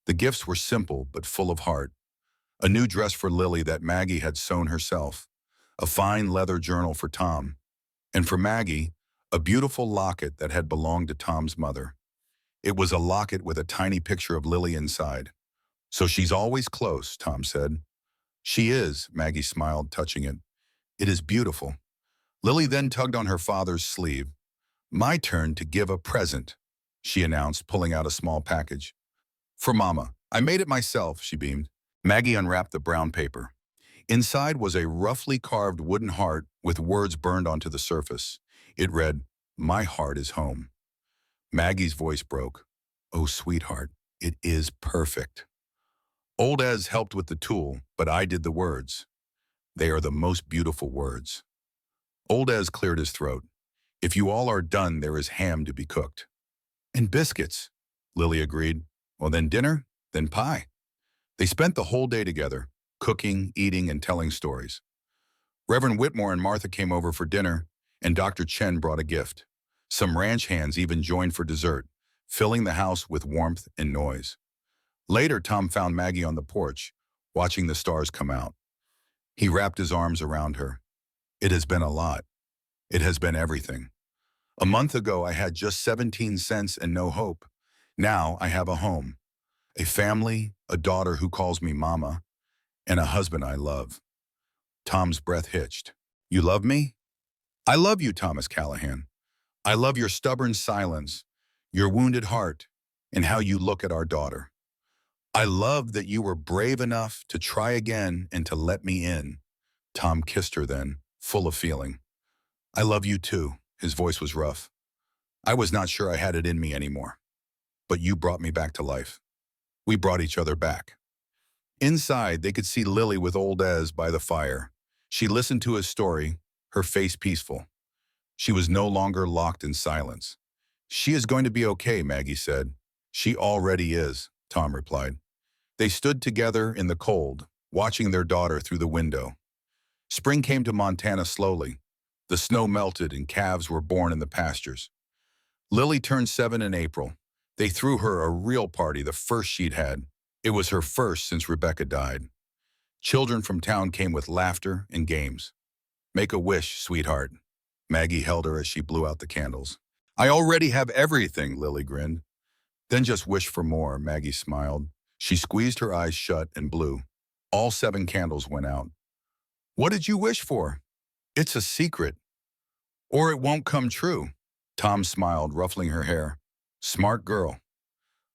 The gifts were simple but full of heart. A new dress for Lily that Maggie had sewn herself. A fine leather journal for Tom. And for Maggie, a beautiful locket that had belonged to Tom's mother. It was a locket with a tiny picture of Lily inside. So she's always close, Tom said. She is, Maggie smiled, touching it. It is beautiful. Lily then tugged on her father's sleeve. My turn to give a present, she announced, pulling out a small package. For Momma. I made it myself, she beamed. Maggie unwrapped the brown paper. Inside was a roughly carved wooden heart with words burned onto the surface. It read, My heart is home. Maggie's voice broke. Oh, sweetheart, it is perfect. Old Ez helped with the tool, but I did the words. They are the most beautiful words. Old Ez cleared his throat. If you all are done, there is ham to be cooked. And biscuits, Lily agreed. Well, then dinner, then pie. They spent the whole day together, cooking, eating, and telling stories. Reverend Whitmore and Martha came over for dinner, and Dr. Chen brought a gift. Some ranch hands even joined for dessert, filling the house with warmth and noise. Later, Tom found Maggie on the porch, watching the stars come out. He wrapped his arms around her. It has been a lot. It has been everything. A month ago, I had just 17 cents and no hope. Now I have a home, a family, a daughter who calls me Momma, and a husband I love. Tom's breath hitched. You love me? I love you, Thomas Callahan. I love your stubborn silence, your wounded heart, and how you look at our daughter. I love that you were brave enough to try again and to let me in. Tom kissed her then, full of feeling. I love you too. His voice was rough. I was not sure I had it in me anymore. But you brought me back to life. We brought each other back. Inside, they could see Lily with old Ez by the fire. She listened to his story, her face peaceful. She was no longer locked in silence. She is going to be okay, Maggie said. She already is, Tom replied. They stood together in the cold, watching their daughter through the window. Spring came to Montana slowly. The snow melted and calves were born in the pastures. Lily turned 7 in April. They threw her a real party, the first she'd had. It was her first since Rebecca died. Children from town came with laughter and games. Make a wish, sweetheart. Maggie held her as she blew out the candles. I already have everything, Lily grinned. Then just wish for more, Maggie smiled. She squeezed her eyes shut and blew. All 7 candles went out. What did you wish for? It's a secret. Or it won't come true. Tom smiled, ruffling her hair. Smart girl.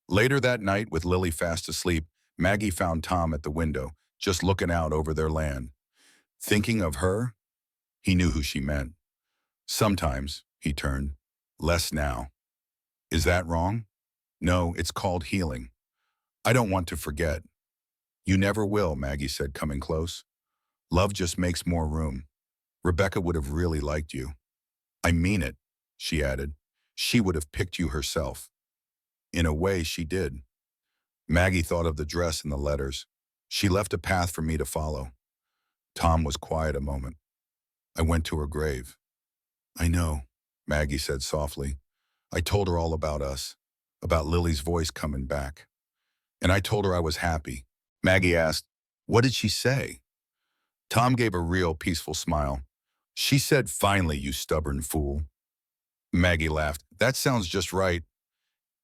Later that night, with Lily fast asleep, Maggie found Tom at the window, just looking out over their land. Thinking of her? He knew who she meant. Sometimes, he turned. Less now. Is that wrong? No, it's called healing. I don't want to forget. You never will, Maggie said, coming close. Love just makes more room. Rebecca would have really liked you. I mean it, she added. She would have picked you herself. In a way, she did. Maggie thought of the dress and the letters. She left a path for me to follow. Tom was quiet a moment. I went to her grave. I know, Maggie said softly. I told her all about us, about Lily's voice coming back. And I told her I was happy. Maggie asked, what did she say? Tom gave a real peaceful smile. She said, finally, you stubborn fool. Maggie laughed. That sounds just right.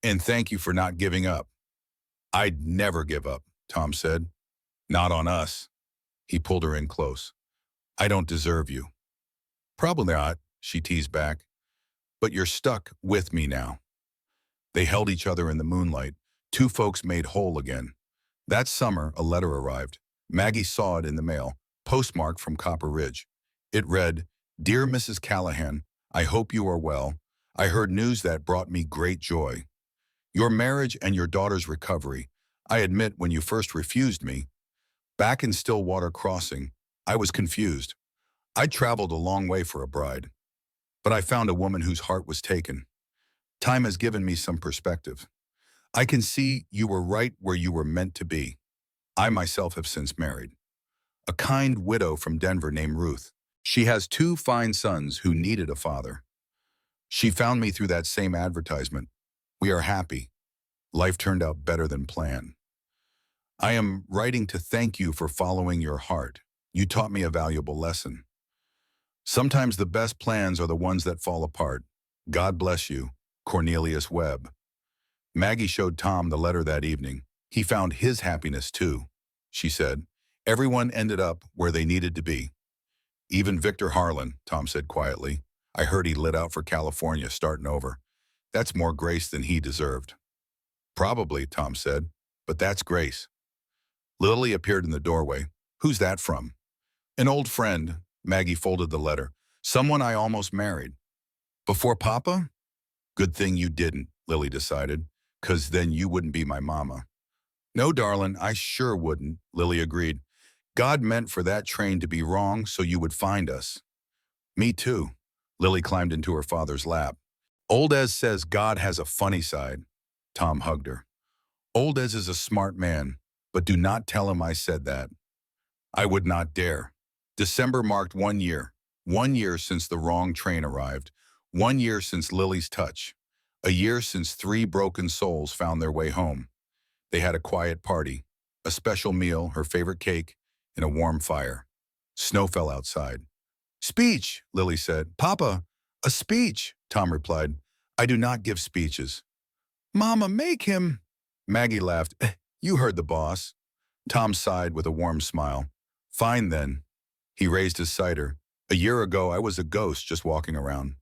And thank you for not giving up. I'd never give up, Tom said. Not on us. He pulled her in close. I don't deserve you. Probably not, she teased back, but you're stuck with me now. They held each other in the moonlight, two folks made whole again. That summer, a letter arrived. Maggie saw it in the mail, postmarked from Copper Ridge. It read, "Dear Mrs. Callahan, I hope you are well. I heard news that brought me great joy. Your marriage and your daughter's recovery. I admit when you first refused me, back in Stillwater Crossing, I was confused. I traveled a long way for a bride, but I found a woman whose heart was taken. Time has given me some perspective. I can see you were right where you were meant to be. I myself have since married a kind widow from Denver named Ruth. She has two fine sons who needed a father. She found me through that same advertisement. We are happy. Life turned out better than planned. I am writing to thank you for following your heart. You taught me a valuable lesson. Sometimes the best plans are the ones that fall apart. God bless you, Cornelius Webb." Maggie showed Tom the letter that evening. He found his happiness too, she said. Everyone ended up where they needed to be. Even Victor Harlan, Tom said quietly. I heard he lit out for California starting over. That's more grace than he deserved. Probably, Tom said, but that's grace. Lily appeared in the doorway. Who's that from? An old friend. Maggie folded the letter. Someone I almost married. Before Papa? Good thing you didn't, Lily decided, 'cause then you wouldn't be my mama. No, darling, I sure wouldn't, Lily agreed. God meant for that train to be wrong so you would find us. Me too. Lily climbed into her father's lap. Old Ez says God has a funny side. Tom hugged her. Old Ez is a smart man, but do not tell him I said that. I would not dare. December marked 1 year. 1 year since the wrong train arrived. 1 year since Lily's touch. A year since 3 broken souls found their way home. They had a quiet party, a special meal, her favorite cake, and a warm fire. Snow fell outside. Speech, Lily said. Papa, a speech, Tom replied. I do not give speeches. Mama, make him. Maggie laughed. You heard the boss. Tom sighed with a warm smile. Fine then. He raised his cider. A year ago, I was a ghost just walking around.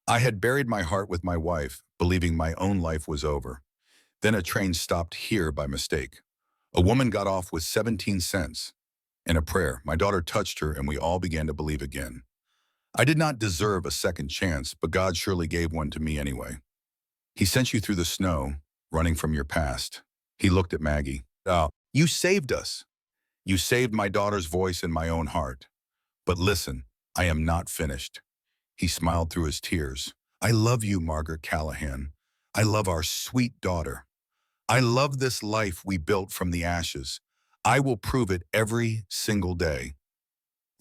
I had buried my heart with my wife, believing my own life was over. Then a train stopped here by mistake. A woman got off with 17 cents. In a prayer, my daughter touched her and we all began to believe again. I did not deserve a second chance, but God surely gave one to me anyway. He sent you through the snow, running from your past. He looked at Maggie. Oh, you saved us. You saved my daughter's voice in my own heart. But listen, I am not finished. He smiled through his tears. I love you, Margaret Callahan. I love our sweet daughter. I love this life we built from the ashes. I will prove it every single day.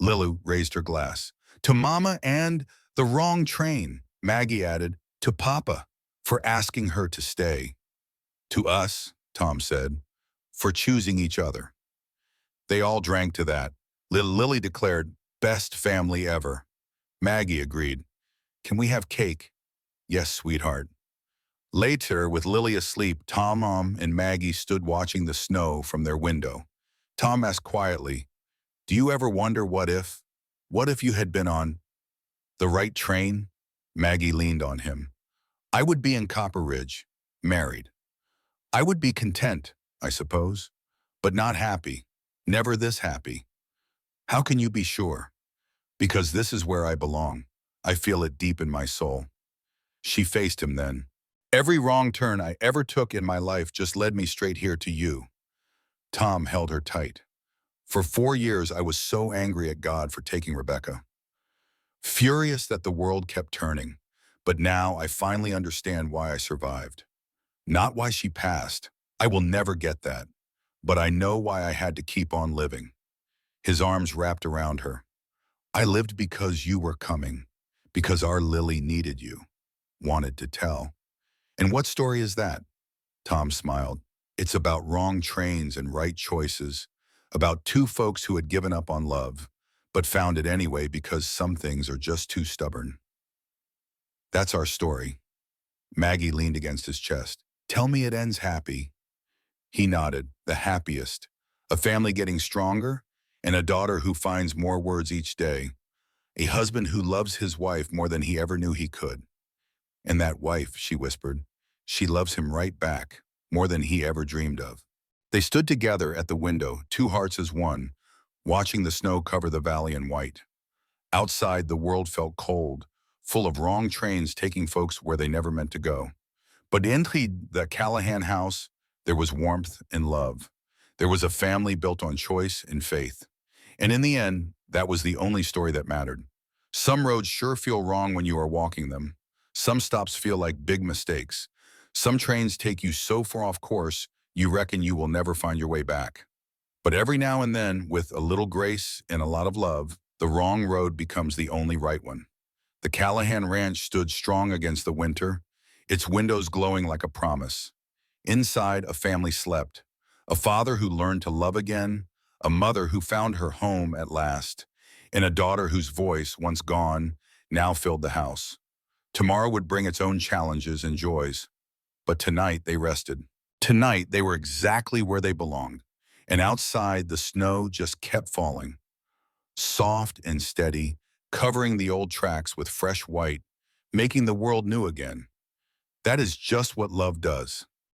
Lilu raised her glass. To Mama and the wrong train, Maggie added, to Papa, for asking her to stay. To us, Tom said, for choosing each other. They all drank to that. Lily declared, best family ever. Maggie agreed. Can we have cake? Yes, sweetheart. Later, with Lily asleep, Tom, Mom, and Maggie stood watching the snow from their window. Tom asked quietly, do you ever wonder what if? What if you had been on the right train? Maggie leaned on him. I would be in Copper Ridge, married. I would be content, I suppose, but not happy. Never this happy. How can you be sure? Because this is where I belong. I feel it deep in my soul. She faced him then. Every wrong turn I ever took in my life just led me straight here to you. Tom held her tight. For 4 years, I was so angry at God for taking Rebecca. Furious that the world kept turning. But now I finally understand why I survived. Not why she passed. I will never get that. But I know why I had to keep on living. His arms wrapped around her. I lived because you were coming. Because our Lily needed you. Wanted to tell. And what story is that? Tom smiled. It's about wrong trains and right choices. About 2 folks who had given up on love, but found it anyway because some things are just too stubborn. That's our story. Maggie leaned against his chest. Tell me it ends happy. He nodded, the happiest. A family getting stronger, and a daughter who finds more words each day, a husband who loves his wife more than he ever knew he could. And that wife, she whispered, she loves him right back, more than he ever dreamed of. They stood together at the window, two hearts as one, watching the snow cover the valley in white. Outside, the world felt cold, full of wrong trains taking folks where they never meant to go. But inside the Callahan house, there was warmth and love. There was a family built on choice and faith. And in the end, that was the only story that mattered. Some roads sure feel wrong when you are walking them. Some stops feel like big mistakes. Some trains take you so far off course, you reckon you will never find your way back. But every now and then, with a little grace and a lot of love, the wrong road becomes the only right one. The Callahan Ranch stood strong against the winter, its windows glowing like a promise. Inside, a family slept. A father who learned to love again, a mother who found her home at last, and a daughter whose voice, once gone, now filled the house. Tomorrow would bring its own challenges and joys, but tonight they rested. Tonight they were exactly where they belonged, and outside the snow just kept falling, soft and steady, covering the old tracks with fresh white, making the world new again. That is just what love does.